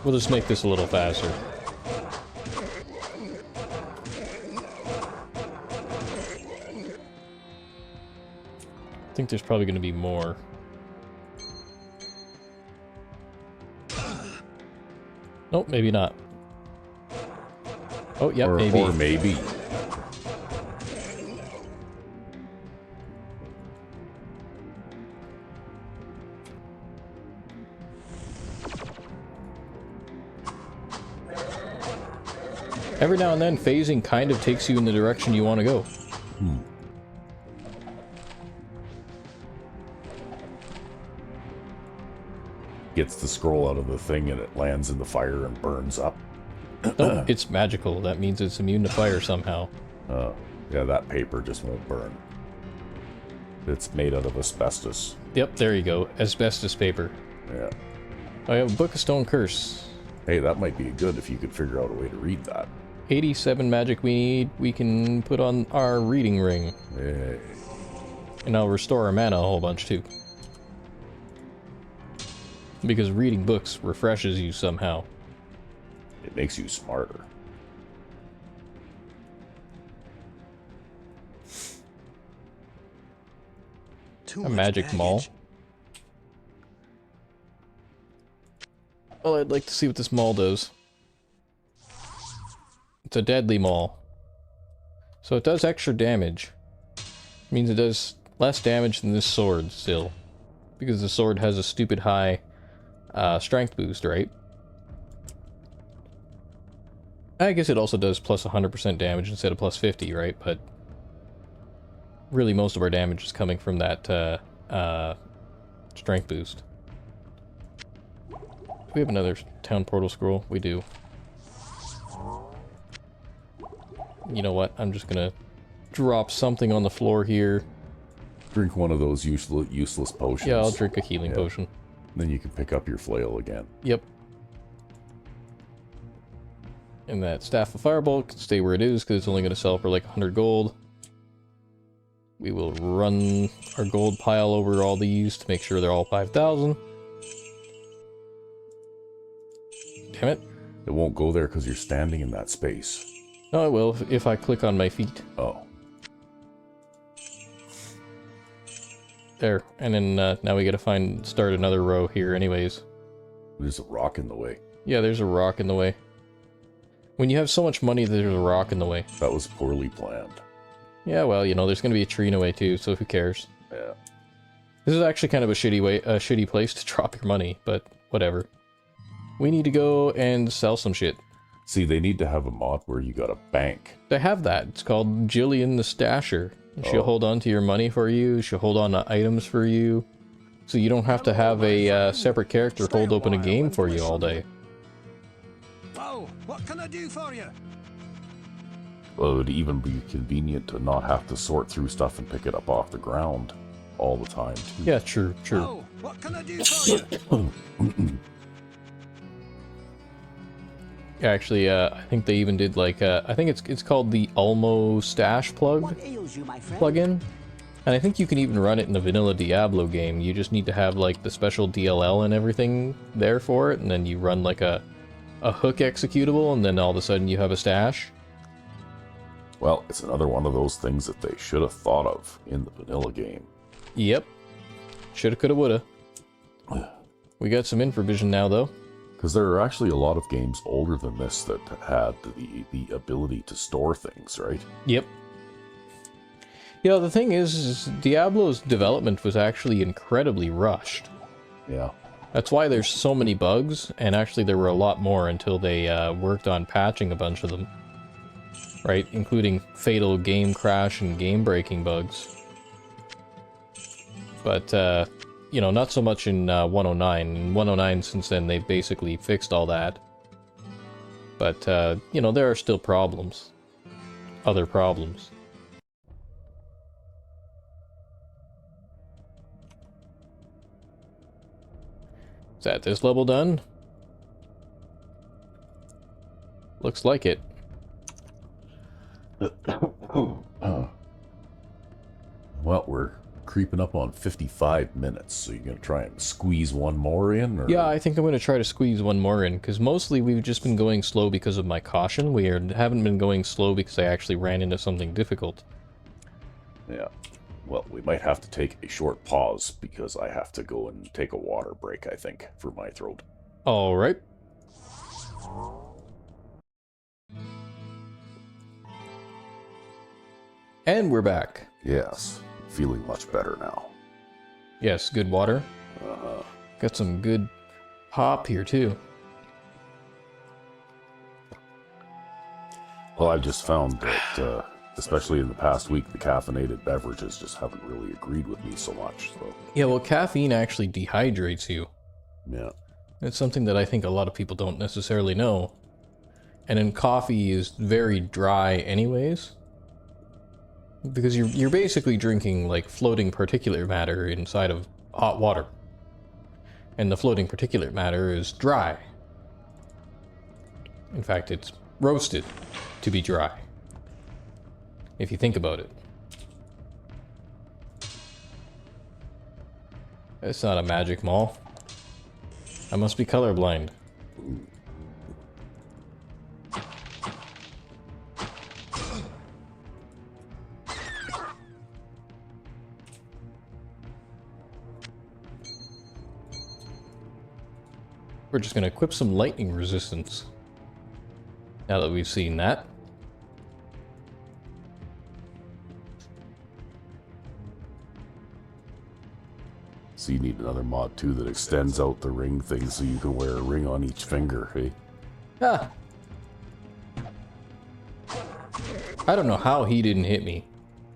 We'll just make this a little faster. I think there's probably going to be more. Nope, maybe not. Oh, yep, Or maybe. Or maybe. Every now and then, phasing kind of takes you in the direction you want to go. Gets the scroll out of the thing and it lands in the fire and burns up. Nope, it's magical. That means it's immune to fire somehow. Yeah, that paper just won't burn. It's made out of asbestos. Yep, there you go. Asbestos paper. Yeah. I have a Book of Stone Curse. Hey, that might be good if you could figure out a way to read that. 87 magic we need. We can put on our reading ring. Hey. And I'll restore our mana a whole bunch too. Because reading books refreshes you somehow. It makes you smarter. Too A much magic baggage. mall. Well, I'd like to see what this maul does. It's a deadly maul. So it does extra damage. It means it does less damage than this sword still. Because the sword has a stupid high strength boost, right? I guess it also does plus 100% damage instead of plus 50, right? But really most of our damage is coming from that strength boost. Do we have another town portal scroll? We do. You know what? I'm just gonna drop something on the floor here. Drink one of those useless potions. Yeah, I'll drink a healing potion. Then you can pick up your flail again. Yep. And that Staff of Firebolt can stay where it is, because it's only going to sell for like 100 gold. We will run our gold pile over all these to make sure they're all 5,000. Damn it. It won't go there because you're standing in that space. No, it will if I click on my feet. Oh. There. And then now we got to start another row here anyways. There's a rock in the way. Yeah, there's a rock in the way. When you have so much money, there's a rock in the way. That was poorly planned. Yeah, well, you know, there's going to be a tree in the way too, so who cares? Yeah. This is actually kind of a shitty place to drop your money, but whatever. We need to go and sell some shit. See, they need to have a mod where you got a bank. They have that. It's called Jillian the Stasher. She'll hold on to your money for you. She'll hold on to items for you. So you don't have to have a separate character hold open a game for you all day. Oh, what can I do for you? Well, it would even be convenient to not have to sort through stuff and pick it up off the ground all the time, too. Yeah, true. Oh, what can I do for you? Actually, I think they even did like I think it's called the Almo Stash plugin, and I think you can even run it in the vanilla Diablo game. You just need to have like the special DLL and everything there for it, and then you run like a hook executable, and then all of a sudden you have a stash. Well, it's another one of those things that they should have thought of in the vanilla game. Yep. Shoulda, coulda, woulda. We got some infravision now, though. Because there are actually a lot of games older than this that had the ability to store things, right? Yep. You know, the thing is Diablo's development was actually incredibly rushed. Yeah. That's why there's so many bugs, and actually there were a lot more until they worked on patching a bunch of them. Right? Including fatal game crash and game-breaking bugs. But, you know, not so much in 109. In 109, since then, they've basically fixed all that. But, you know, there are still problems. Other problems. Is that this level done? Looks like it. Well, we're creeping up on 55 minutes, so you're going to try and squeeze one more in? Or? Yeah, I think I'm going to try to squeeze one more in, because mostly we've just been going slow because of my caution. We haven't been going slow because I actually ran into something difficult. Yeah. Well, we might have to take a short pause, because I have to go and take a water break, I think, for my throat. Alright. And we're back. Yes, feeling much better now. Yes, good water. Got some good pop here too. Well, I've just found that, especially in the past week, the caffeinated beverages just haven't really agreed with me so much. So Yeah, well, caffeine actually dehydrates you. yeah, It's something that I think a lot of people don't necessarily know. And then coffee is very dry anyways. Because you're basically drinking like floating particulate matter inside of hot water. And the floating particulate matter is dry. In fact, it's roasted to be dry. If you think about it. It's not a magic mall. I must be colorblind. We're just gonna equip some lightning resistance. Now that we've seen that. so you need another mod too that extends out the ring thing so you can wear a ring on each finger. Hey, Ah. I don't know how he didn't hit me.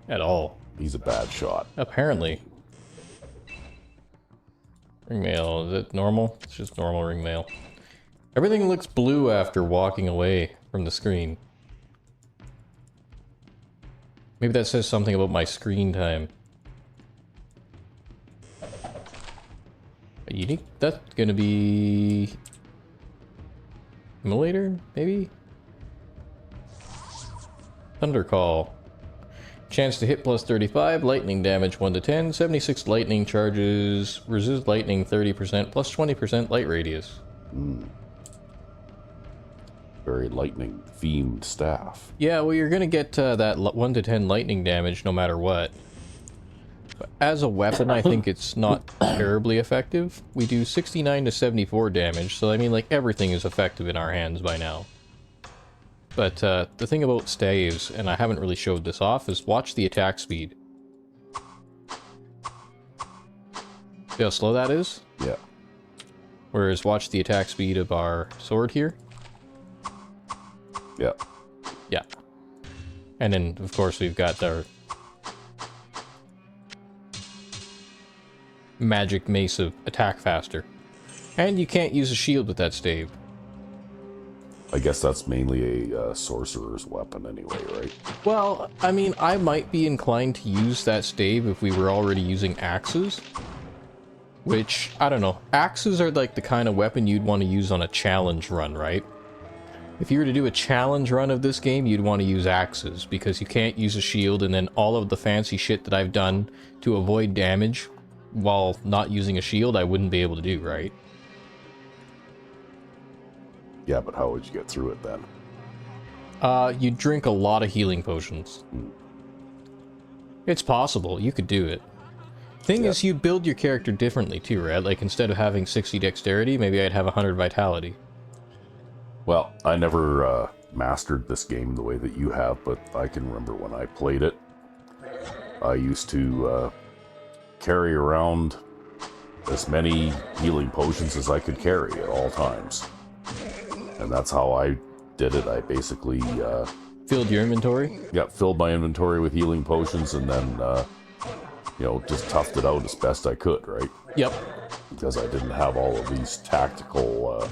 At all. he's a bad shot. Apparently. Ring mail, is it normal? It's just normal ring mail. Everything looks blue after walking away from the screen. Maybe that says something about my screen time. A unique? That's gonna be... Immolator, maybe? Thunder Call. Chance to hit plus 35, lightning damage 1 to 10, 76 lightning charges, resist lightning 30%, plus 20% light radius. Very lightning themed staff. Yeah, well, you're gonna get that 1 to 10 lightning damage no matter what. But as a weapon, I think it's not terribly effective. We do 69 to 74 damage, so I mean, like, everything is effective in our hands by now. But the thing about staves, and I haven't really showed this off, is watch the attack speed. See how slow that is? Yeah. Whereas watch the attack speed of our sword here. Yeah. Yeah. And then, of course, we've got our magic mace of attack faster. And you can't use a shield with that stave. I guess that's mainly a sorcerer's weapon anyway, right? Well, I mean, I might be inclined to use that stave if we were already using axes. Which, I don't know. Axes are like the kind of weapon you'd want to use on a challenge run, right? If you were to do a challenge run of this game, you'd want to use axes, because you can't use a shield, and then all of the fancy shit that I've done to avoid damage while not using a shield, I wouldn't be able to do, right? Yeah, but how would you get through it then? You drink a lot of healing potions. It's possible, you could do it. Thing is, you build your character differently too, right? Like, instead of having 60 dexterity, maybe I'd have 100 vitality. Well, I never mastered this game the way that you have, but I can remember when I played it, I used to carry around as many healing potions as I could carry at all times. And that's how I did it. I basically Filled your inventory? filled my inventory with healing potions and then, you know, just toughed it out as best I could, right? Yep. Because I didn't have all of these tactical,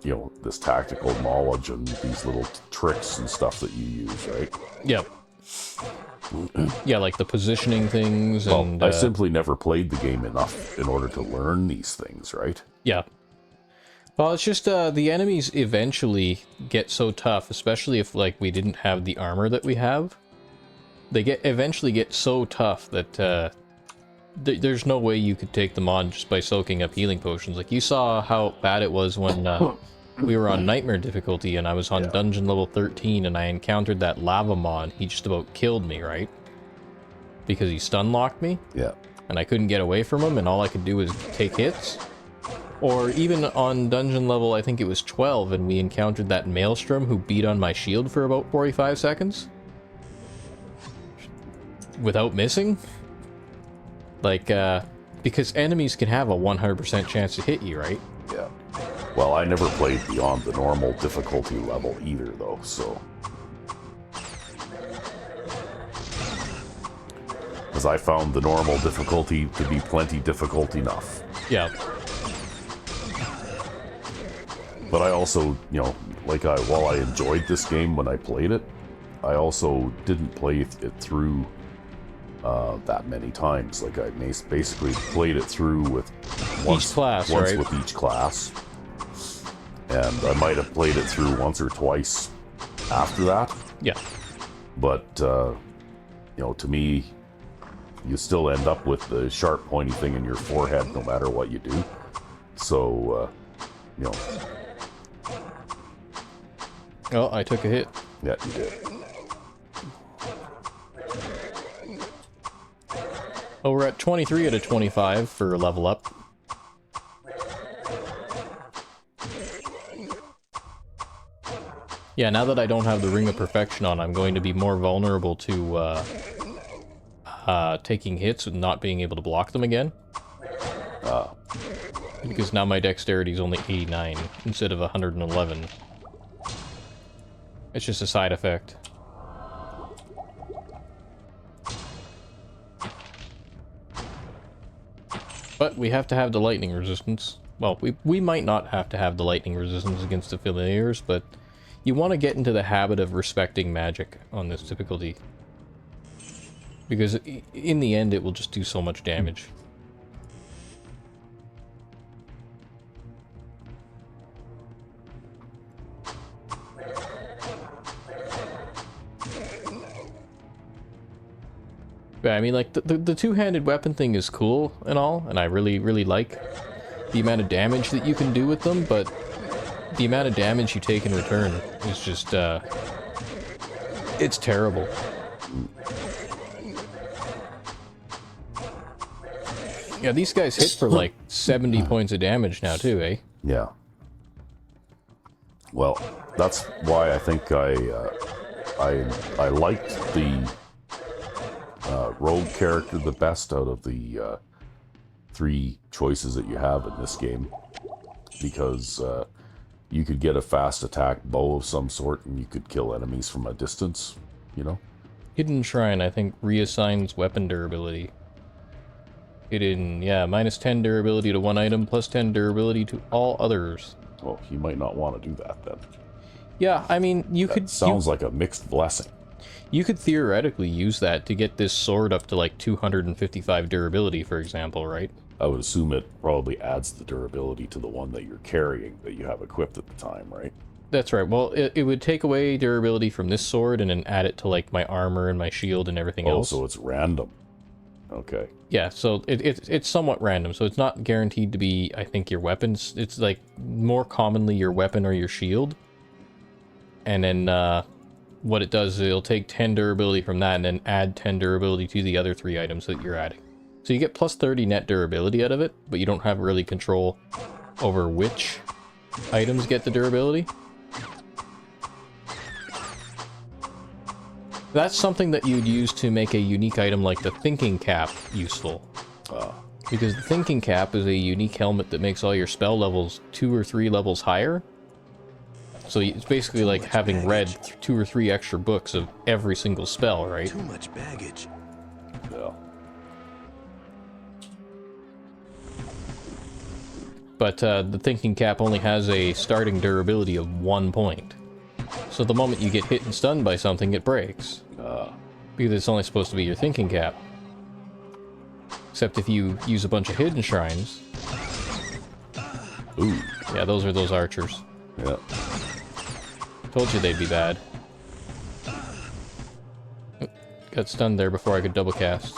you know, this tactical knowledge and these little tricks and stuff that you use, right? Yep. Yeah, like the positioning things and... I simply never played the game enough in order to learn these things, right? Yeah. Well, it's just the enemies eventually get so tough, especially if like we didn't have the armor that we have. They eventually get so tough that there's no way you could take them on just by soaking up healing potions. Like, you saw how bad it was when we were on nightmare difficulty and I was on dungeon level 13 and I encountered that lava mon. He just about killed me, right? Because he stun locked me. Yeah. And I couldn't get away from him, and all I could do was take hits. Or even on dungeon level, I think it was 12, and we encountered that maelstrom who beat on my shield for about 45 seconds. Without missing. Like, because enemies can have a 100% chance to hit you, right? Yeah. Well, I never played beyond the normal difficulty level either, though, so... Because I found the normal difficulty to be plenty difficult enough. Yeah. But I also, you know, like while I enjoyed this game when I played it, I also didn't play it through that many times. Like I basically played it through with once right? with each class, and I might have played it through once or twice after that. Yeah. But you know, to me, you still end up with the sharp, pointy thing in your forehead no matter what you do. So, you know. Oh, I took a hit. Yeah, you did. Oh, we're at 23 out of 25 for level up. Yeah, now that I don't have the Ring of Perfection on, I'm going to be more vulnerable to taking hits and not being able to block them again. Because now my dexterity is only 89 instead of 111. It's just a side effect. But we have to have the lightning resistance. Well, we might not have to have the lightning resistance against the familiars, but you want to get into the habit of respecting magic on this difficulty. Because in the end, it will just do so much damage. Yeah, I mean, like, the two-handed weapon thing is cool and all, and I really, really like the amount of damage that you can do with them, but the amount of damage you take in return is just, it's terrible. Yeah, these guys hit for, like, 70 points of damage now, too, eh? Yeah. Well, that's why I think I liked the rogue character the best out of the 3 choices that you have in this game, because you could get a fast attack bow of some sort and you could kill enemies from a distance, you know? Hidden Shrine, I think, reassigns weapon durability. Hidden, yeah, minus 10 durability to one item, plus 10 durability to all others. Well, you might not want to do that then. Yeah, I mean, you That could... sounds like a mixed blessing. You could theoretically use that to get this sword up to like 255 durability, for example, right? I would assume it probably adds the durability to the one that you're carrying that you have equipped at the time, right? That's right. Well, it would take away durability from this sword and then add it to like my armor and my shield and everything else. Oh, so it's random. Okay. Yeah, so it's somewhat random. So it's not guaranteed to be, I think, your weapons. It's like more commonly your weapon or your shield. And then what it does is it'll take 10 durability from that and then add 10 durability to the other 3 items that you're adding. So you get plus 30 net durability out of it, but you don't have really control over which items get the durability. That's something that you'd use to make a unique item like the Thinking Cap useful. Because the Thinking Cap is a unique helmet that makes all your spell levels 2 or 3 levels higher. So it's basically like having read 2 or 3 extra books of every single spell, right? Too much baggage. Yeah. But the Thinking Cap only has a starting durability of 1 point. So the moment you get hit and stunned by something, it breaks. Because it's only supposed to be your Thinking Cap. Except if you use a bunch of hidden shrines. Ooh. Yeah, those are those archers. Yeah. Told you they'd be bad. Got stunned there before I could double cast.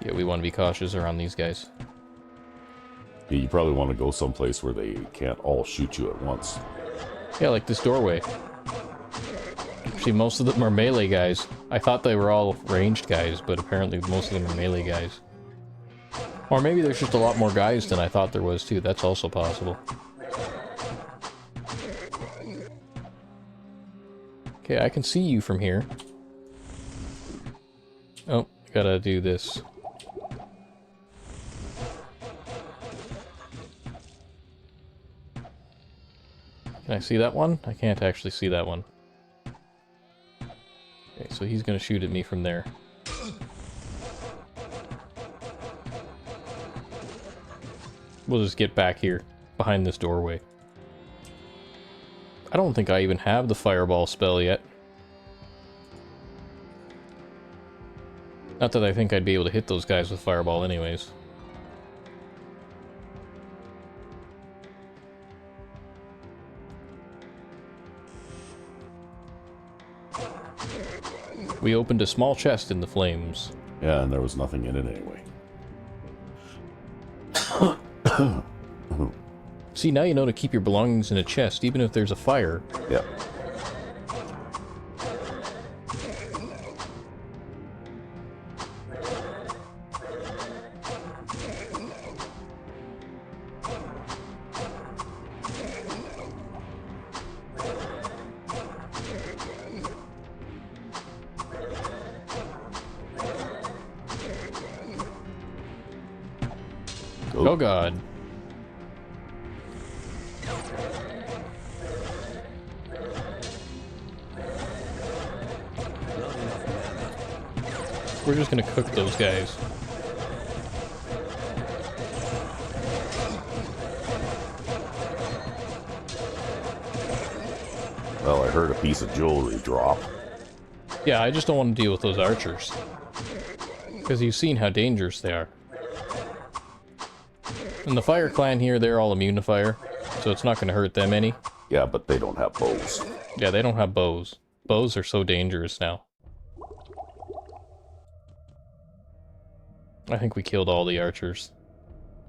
Yeah, we want to be cautious around these guys. Yeah, you probably want to go someplace where they can't all shoot you at once. Yeah, like this doorway. Actually, most of them are melee guys. I thought they were all ranged guys, but apparently most of them are melee guys. Or maybe there's just a lot more guys than I thought there was, too. That's also possible. Okay, I can see you from here. Oh, gotta do this. Can I see that one? I can't actually see that one. Okay, so he's gonna shoot at me from there. We'll just get back here, behind this doorway. I don't think I even have the fireball spell yet. Not that I think I'd be able to hit those guys with fireball anyways. We opened a small chest in the flames. Yeah, and there was nothing in it anyway. See, now you know to keep your belongings in a chest, even if there's a fire. Yeah. Oh god. We're just gonna cook those guys. Well, I heard a piece of jewelry drop. Yeah, I just don't want to deal with those archers. Because you've seen how dangerous they are. And the Fire Clan here, they're all immune to fire, so it's not going to hurt them any. Yeah, but they don't have bows. Yeah, they don't have bows. Bows are so dangerous now. I think we killed all the archers.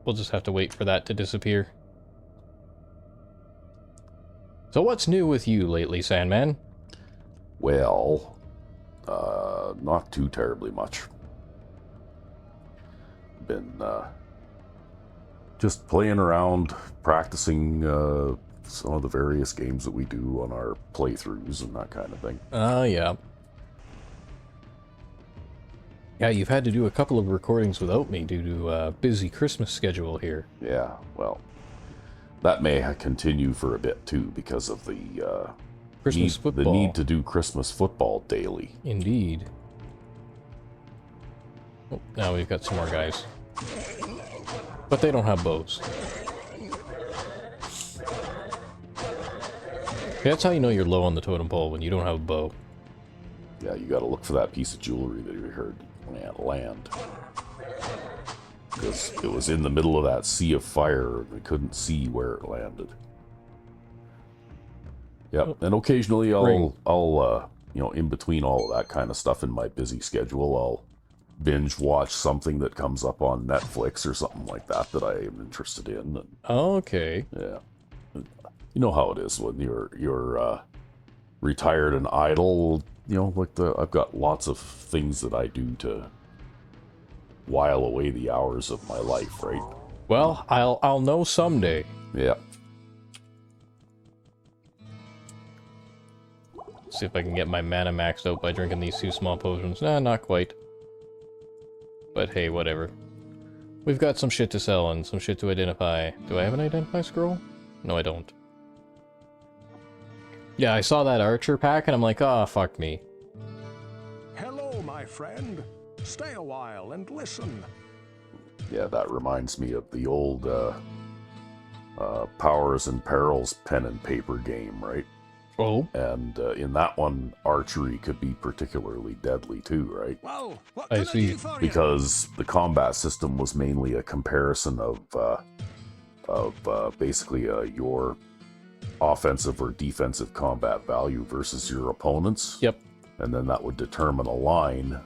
We'll just have to wait for that to disappear. So what's new with you lately, Sandman? Well, not too terribly much. Been, just playing around, practicing, some of the various games that we do on our playthroughs and that kind of thing. Yeah. Yeah, you've had to do a couple of recordings without me due to a busy Christmas schedule here. Yeah, well, that may continue for a bit too because of the Christmas football. The need to do Christmas football daily. Indeed. Oh, now we've got some more guys. But they don't have bows. Okay, that's how you know you're low on the totem pole, when you don't have a bow. Yeah, you gotta look for that piece of jewelry that you heard land. Because it was in the middle of that sea of fire, and we couldn't see where it landed. Yep, and occasionally I'll you know, in between all of that kind of stuff in my busy schedule, I'll binge watch something that comes up on Netflix or something like that that I am interested in. And, Okay. yeah, you know how it is when you're retired and idle. You know, like I've got lots of things that I do to while away the hours of my life, right? Well, I'll know someday. Yeah. See if I can get my mana maxed out by drinking these 2 small potions. Nah, not quite. But hey, whatever. We've got some shit to sell and some shit to identify. Do I have an identify scroll? No, I don't. Yeah, I saw that archer pack and I'm like, ah, fuck me. Hello, my friend. Stay a while and listen. Yeah, that reminds me of the old Powers and Perils pen and paper game, right? Oh? And in that one, archery could be particularly deadly too, right? well, what I can see. do for you? Because the combat system was mainly a comparison of basically your offensive or defensive combat value versus your opponent's. Yep. And then that would determine a line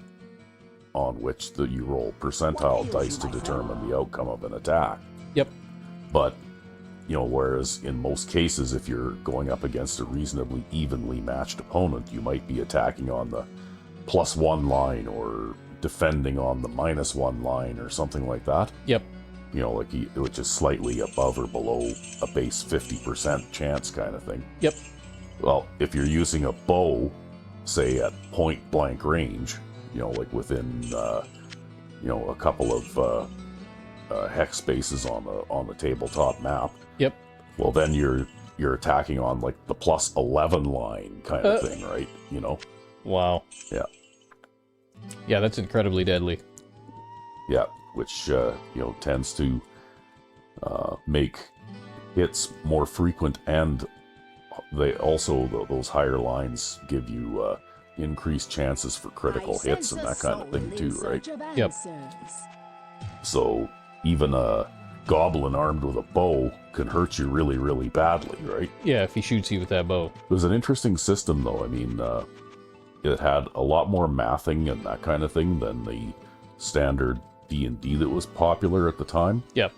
on which you roll percentile dice to determine the outcome of an attack. Yep. But, you know, whereas in most cases, if you're going up against a reasonably evenly matched opponent, you might be attacking on the +1 line or defending on the -1 line or something like that. Yep. You know, like which is slightly above or below a base 50% chance kind of thing. Yep. Well, if you're using a bow, say at point blank range, you know, like within, you know, a couple of hex spaces on the tabletop map. Yep. Well, then you're attacking on like the +11 line kind of thing, right? You know. Wow. Yeah. Yeah, that's incredibly deadly. Yeah, which you know, tends to make hits more frequent, and they also those higher lines give you increased chances for critical hits and that kind of thing too, right? Yep. So even a goblin armed with a bow can hurt you really, really badly, right? Yeah, if he shoots you with that bow. It was an interesting system, though. I mean, it had a lot more mathing and that kind of thing than the standard D&D that was popular at the time. Yep.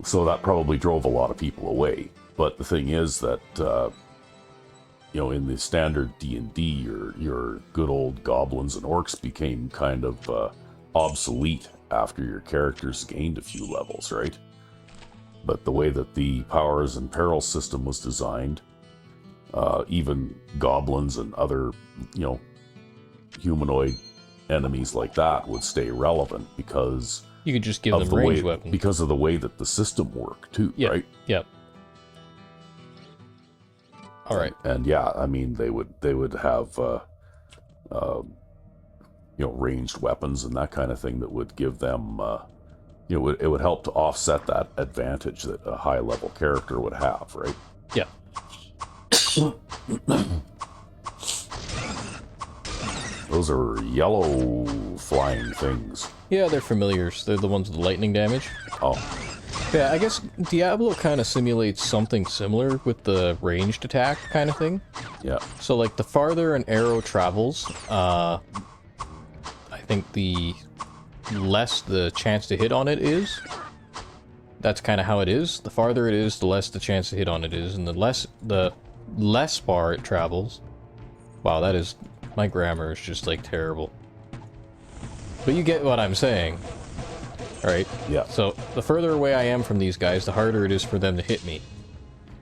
So that probably drove a lot of people away. But the thing is that, you know, in the standard D&D, your good old goblins and orcs became kind of obsolete after your characters gained a few levels, right? But the way that the powers and perils system was designed, even goblins and other, you know, humanoid enemies like that would stay relevant because You could just give of them the ranged way, weapons. because of the way that the system worked too, Yep. right? Yep. All right. And yeah, I mean they would have you know, ranged weapons and that kind of thing that would give them you know, it would help to offset that advantage that a high level character would have, right? Yeah. Those are yellow flying things. Yeah, they're familiars. They're the ones with the lightning damage. Oh, Yeah, I guess Diablo kind of simulates something similar with the ranged attack kind of thing. yeah. So, like, the farther an arrow travels, I think the less the chance to hit on it is. That's kind of how it is. The farther it is, the less the chance to hit on it is, and the less far it travels. Wow, that is... my grammar is just, like, terrible. But you get what I'm saying. Alright? Yeah. So, the further away I am from these guys, the harder it is for them to hit me.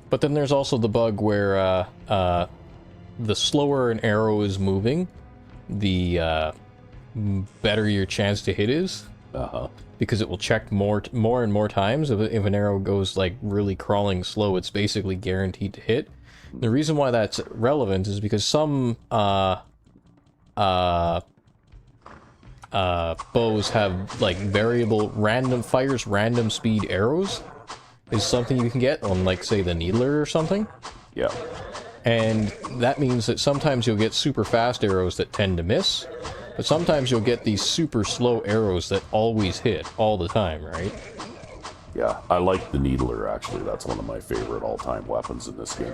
But then there's also the bug where, the slower an arrow is moving, the, better your chance to hit is. Uh-huh. Because it will check more and more times. If an arrow goes, like, really crawling slow, it's basically guaranteed to hit. The reason why that's relevant is because some, bows have, like, variable random speed arrows is something you can get on, like, say, the Needler or something. Yeah. And that means that sometimes you'll get super fast arrows that tend to miss, but sometimes you'll get these super slow arrows that always hit all the time, right? Yeah. I like the Needler, actually. That's one of my favorite all-time weapons in this game.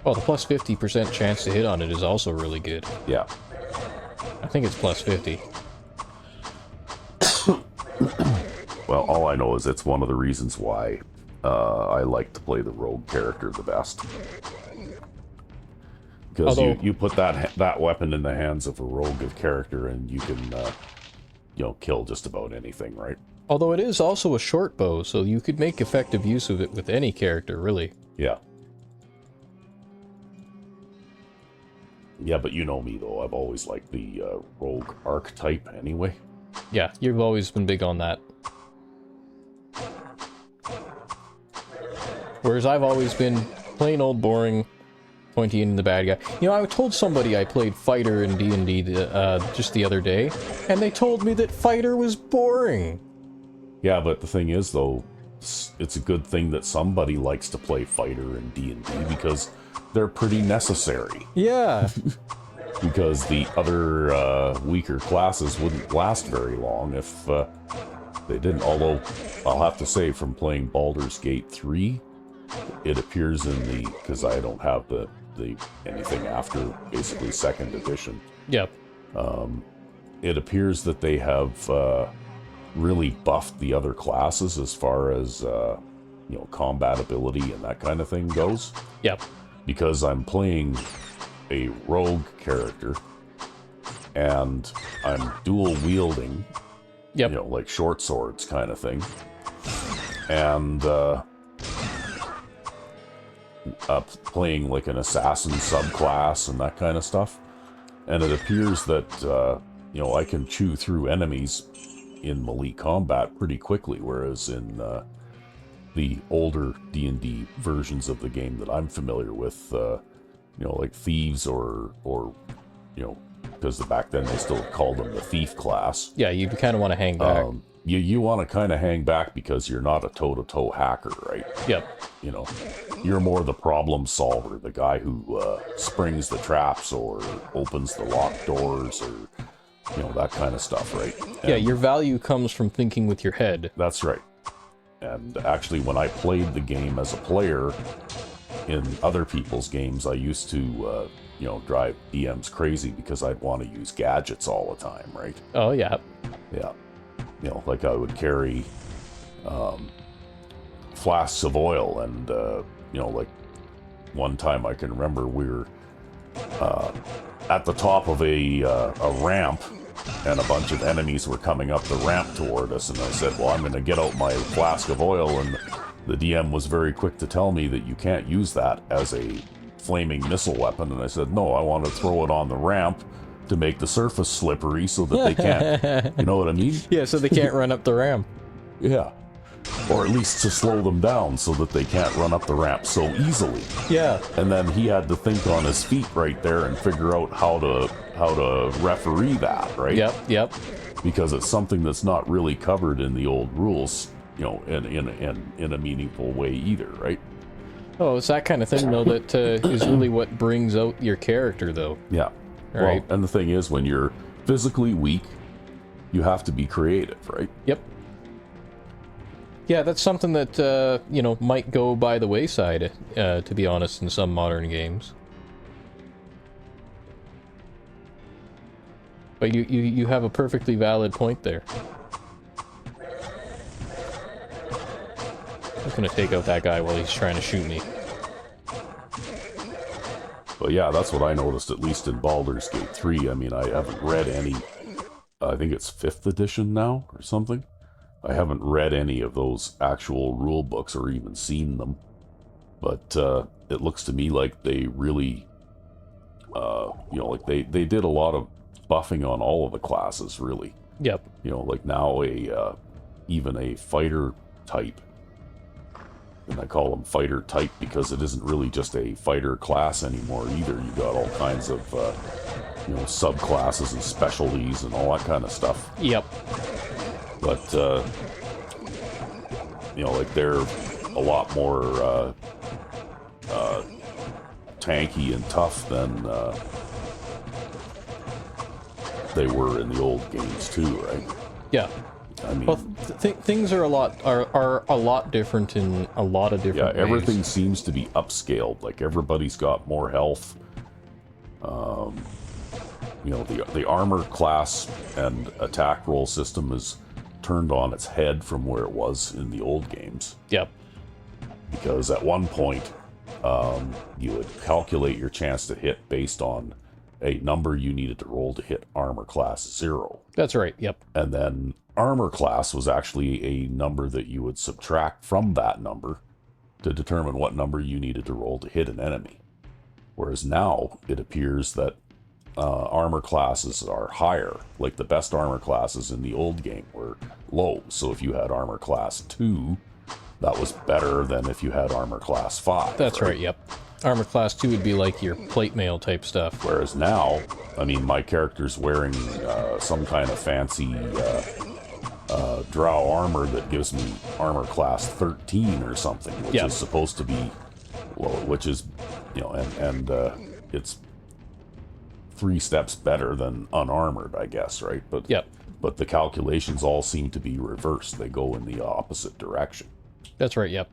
Well, the plus 50% chance to hit on it is also really good. Yeah. I think it's plus 50. Well, all I know is it's one of the reasons why I like to play the rogue character the best. Because Although- you put that weapon in the hands of a rogue of character and you can, you know, kill just about anything, right? Although it is also a short bow, so you could make effective use of it with any character, really. Yeah. Yeah, but you know me, though. I've always liked the rogue archetype anyway. Yeah, you've always been big on that. Whereas I've always been plain old boring, pointy in the bad guy. You know, I told somebody I played fighter in D&D just the other day, and they told me that fighter was boring. Yeah, but the thing is, though, it's a good thing that somebody likes to play fighter in D&D because they're pretty necessary. Yeah. Because the other weaker classes wouldn't last very long if they didn't. Although, I'll have to say, from playing Baldur's Gate 3, it appears in the... because I don't have the anything after, basically, 2nd edition. Yep. It appears that they have really buffed the other classes as far as, you know, combat ability and that kind of thing goes. Yep. Because I'm playing a rogue character, and I'm dual wielding, Yep. you know, like short swords kind of thing, and playing like an assassin subclass and that kind of stuff. And it appears that you know, I can chew through enemies in melee combat pretty quickly, whereas in the older D&D versions of the game that I'm familiar with, you know, like thieves or you know, because back then they still called them the thief class. Yeah, you kind of want to hang back. You want to kind of hang back because you're not a toe-to-toe hacker, right? Yep. You know, you're more the problem solver, the guy who springs the traps or opens the locked doors or, you know, that kind of stuff, right? Yeah, your value comes from thinking with your head. That's right. And actually, when I played the game as a player in other people's games, I used to, you know, drive DMs crazy because I'd want to use gadgets all the time, right? Oh, yeah. Yeah. You know, like I would carry flasks of oil and, you know, like one time I can remember we were at the top of a ramp and a bunch of enemies were coming up the ramp toward us, and I said, well, I'm going to get out my flask of oil, and the DM was very quick to tell me that you can't use that as a flaming missile weapon, and I said, no, I want to throw it on the ramp to make the surface slippery so that they can't, you know what I mean? Yeah, so they can't run up the ramp. Yeah. Or at least to slow them down so that they can't run up the ramp so easily. Yeah. And then he had to think on his feet right there and figure out how to referee that, right? Yep. Because it's something that's not really covered in the old rules, you know, in a meaningful way either, right? Oh, it's that kind of thing, though, that is really what brings out your character, though. Yeah. Right. Well, and the thing is, when you're physically weak, you have to be creative, right? Yep. Yeah, that's something that, you know, might go by the wayside, to be honest, in some modern games. But you have a perfectly valid point there. I'm just gonna take out that guy while he's trying to shoot me. But yeah, that's what I noticed, at least in Baldur's Gate 3. I mean, I haven't read any, I think it's 5th edition now, or something. I haven't read any of those actual rule books or even seen them. But it looks to me like they really, you know, like they did a lot of buffing on all of the classes, really. Yep. You know, like now even a fighter type, and I call them fighter type because it isn't really just a fighter class anymore either. You got all kinds of, you know, subclasses and specialties and all that kind of stuff. Yep. But, you know, like they're a lot more tanky and tough than they were in the old games too, right? Yeah. I mean, Well, things are a lot different in a lot of different ways. everything seems to be upscaled. Like everybody's got more health. You know, the armor class and attack roll system is turned on its head from where it was in the old games. Yep. Because at one point, you would calculate your chance to hit based on a number you needed to roll to hit armor class 0. That's right. Yep. And then armor class was actually a number that you would subtract from that number to determine what number you needed to roll to hit an enemy. Whereas now it appears that armor classes are higher. Like the best armor classes in the old game were low. So if you had armor class 2, that was better than if you had armor class 5. That's right. Yep. Armor class 2 would be like your plate mail type stuff. Whereas now, I mean, my character's wearing some kind of fancy drow armor that gives me armor class 13 or something, which is supposed to be, well, which is, you know, and it's 3 steps better than unarmored, I guess, right? But but the calculations all seem to be reversed. They go in the opposite direction. That's right. Yep.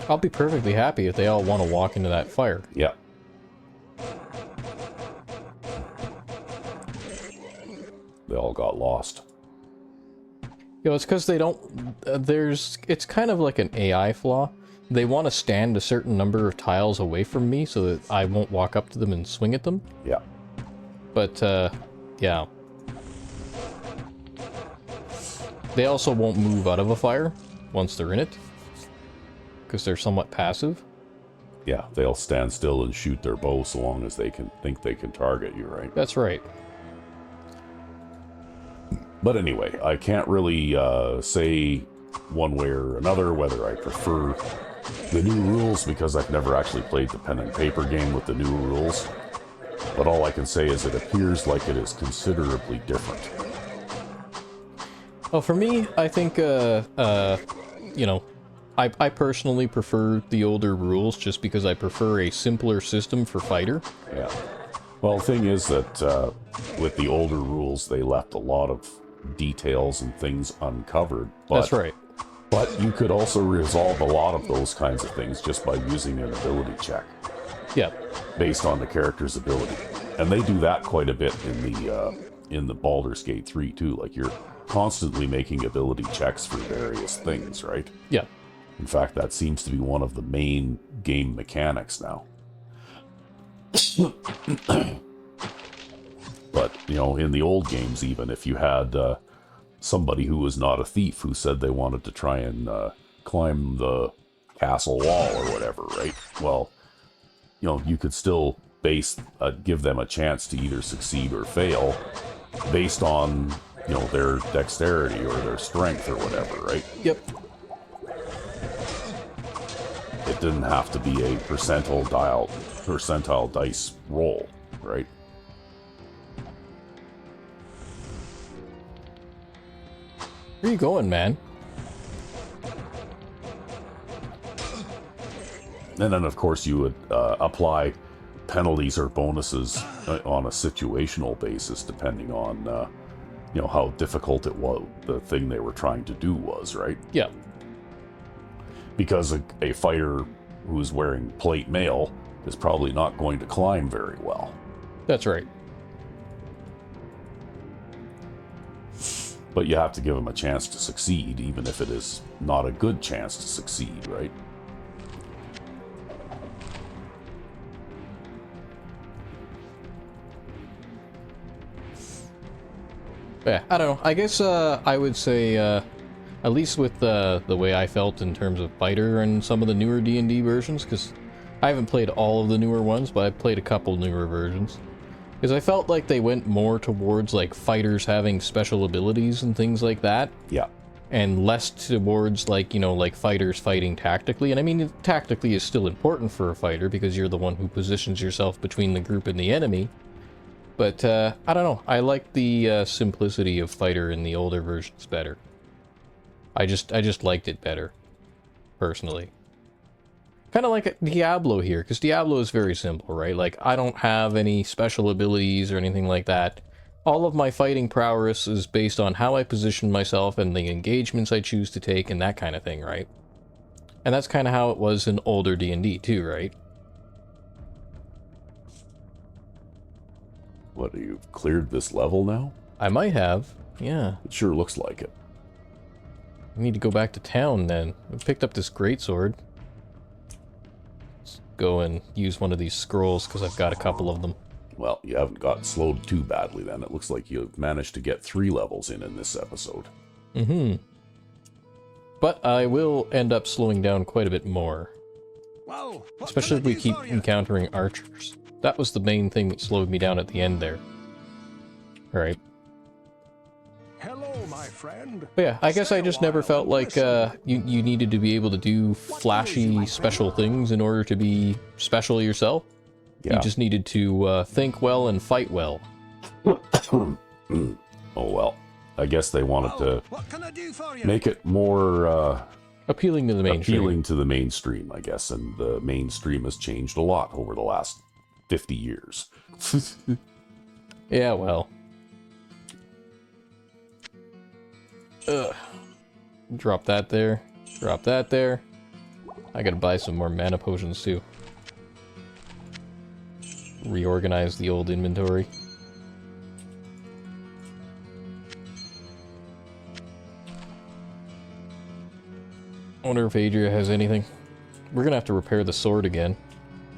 I'll be perfectly happy if they all want to walk into that fire. Yeah. They all got lost. You know, it's because they don't... it's kind of like an AI flaw. they want to stand a certain number of tiles away from me so that I won't walk up to them and swing at them. Yeah. But, yeah. They also won't move out of a fire once they're in it, because they're somewhat passive. Yeah, they'll stand still and shoot their bow so long as they can think they can target you, right? That's right. But anyway, I can't really say one way or another whether I prefer the new rules, because I've never actually played the pen and paper game with the new rules. But all I can say is it appears like it is considerably different. Well, for me, I think, you know, I personally prefer the older rules just because I prefer a simpler system for fighter. Yeah. Well, the thing is that with the older rules, they left a lot of details and things uncovered. But, That's right. But you could also resolve a lot of those kinds of things just by using an ability check. Yeah. Based on the character's ability. And they do that quite a bit in the Baldur's Gate 3 too. Like, you're constantly making ability checks for various things, right? Yeah. In fact, that seems to be one of the main game mechanics now. But, you know, in the old games even, if you had somebody who was not a thief who said they wanted to try and climb the castle wall or whatever, right? Well, you know, you could still give them a chance to either succeed or fail based on, you know, their dexterity or their strength or whatever, right? Yep. It didn't have to be a percentile dice roll, right? Where you going, man? And then, of course, you would apply penalties or bonuses on a situational basis, depending on, you know, how difficult it was, the thing they were trying to do was, right? Yeah. Because a fighter who's wearing plate mail is probably not going to climb very well. That's right. But you have to give them a chance to succeed, even if it is not a good chance to succeed, right? Yeah, I don't know. I guess I would say, at least with the way I felt in terms of fighter and some of the newer D&D versions, because I haven't played all of the newer ones, but I've played a couple newer versions. Because I felt like they went more towards, like, fighters having special abilities and things like that. Yeah. And less towards, like, you know, like, fighters fighting tactically. And I mean, tactically is still important for a fighter, because you're the one who positions yourself between the group and the enemy. But, I don't know. I like the simplicity of fighter in the older versions better. I just liked it better, personally. Kind of like Diablo here, because Diablo is very simple, right? Like, I don't have any special abilities or anything like that. All of my fighting prowess is based on how I position myself and the engagements I choose to take and that kind of thing, right? And that's kind of how it was in older D&D too, right? What, you've cleared this level now? I might have, yeah. It sure looks like it. I need to go back to town then. I picked up this greatsword. Let's go and use one of these scrolls because I've got a couple of them. Well, you haven't got slowed too badly then. It looks like you've managed to get 3 levels in this episode. Mm-hmm. But I will end up slowing down quite a bit more. Well, Especially if we keep encountering archers. That was the main thing that slowed me down at the end there. Alright. Hello, my friend. But yeah, I guess I just never felt like you needed to be able to do flashy special things in order to be special yourself. Yeah. You just needed to think well and fight well. Oh well. I guess they wanted to What can I do for you? make it more Appealing to the mainstream. appealing to the mainstream, I guess. And the mainstream has changed a lot over the last 50 years. Yeah, well. Ugh. Drop that there. Drop that there. I gotta buy some more mana potions too. Reorganize the old inventory. Wonder if Adria has anything. We're gonna have to repair the sword again.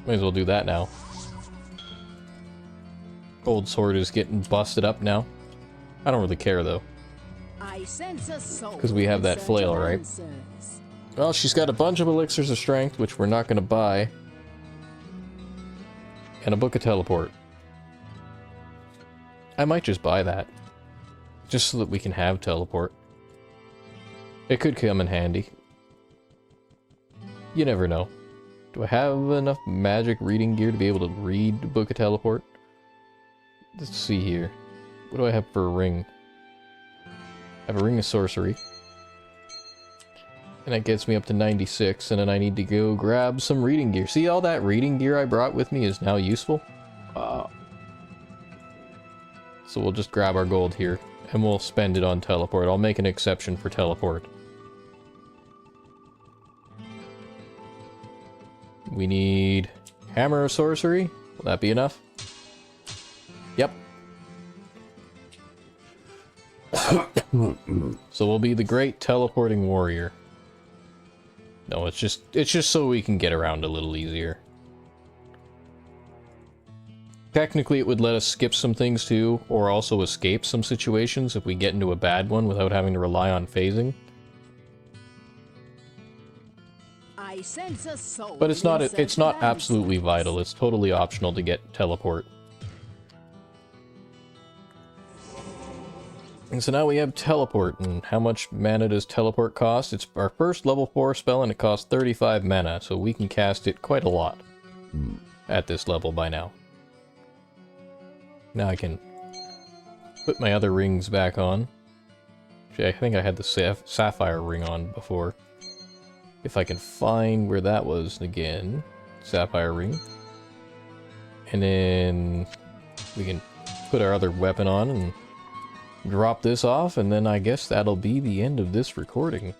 Might as well do that now. Gold sword is getting busted up now. I don't really care though, because we have that flail, right? Well, she's got a bunch of elixirs of strength, which we're not gonna buy. And a book of teleport. I might just buy that. Just so that we can have teleport. It could come in handy. You never know. Do I have enough magic reading gear to be able to read the book of teleport? Let's see here. What do I have for a ring? I have a ring of sorcery. And that gets me up to 96, and then I need to go grab some reading gear. See, all that reading gear I brought with me is now useful. So we'll just grab our gold here, and we'll spend it on teleport. I'll make an exception for teleport. We need hammer of sorcery. Will that be enough? Yep. So we'll be the great teleporting warrior. No, it's just so we can get around a little easier. Technically, it would let us skip some things too, or also escape some situations if we get into a bad one without having to rely on phasing. But it's not absolutely vital. It's totally optional to get teleport. And so now we have teleport, and how much mana does teleport cost? It's our first level 4 spell, and it costs 35 mana, so we can cast it quite a lot at this level by now. Now I can put my other rings back on. Actually, I think I had the sapphire ring on before. If I can find where that was again. Sapphire ring. And then we can put our other weapon on and drop this off, and then I guess that'll be the end of this recording.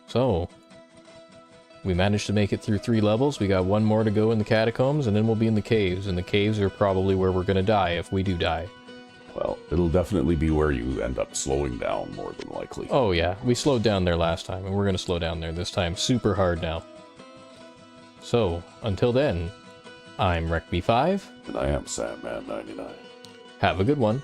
So, we managed to make it through 3 levels. We got 1 more to go in the catacombs, and then we'll be in the caves. And the caves are probably where we're gonna die, if we do die. Well, it'll definitely be where you end up slowing down, more than likely. Oh yeah, we slowed down there last time, and we're gonna slow down there this time super hard now. So, until then, I'm RecB5. And I am Sandman99. Have a good one.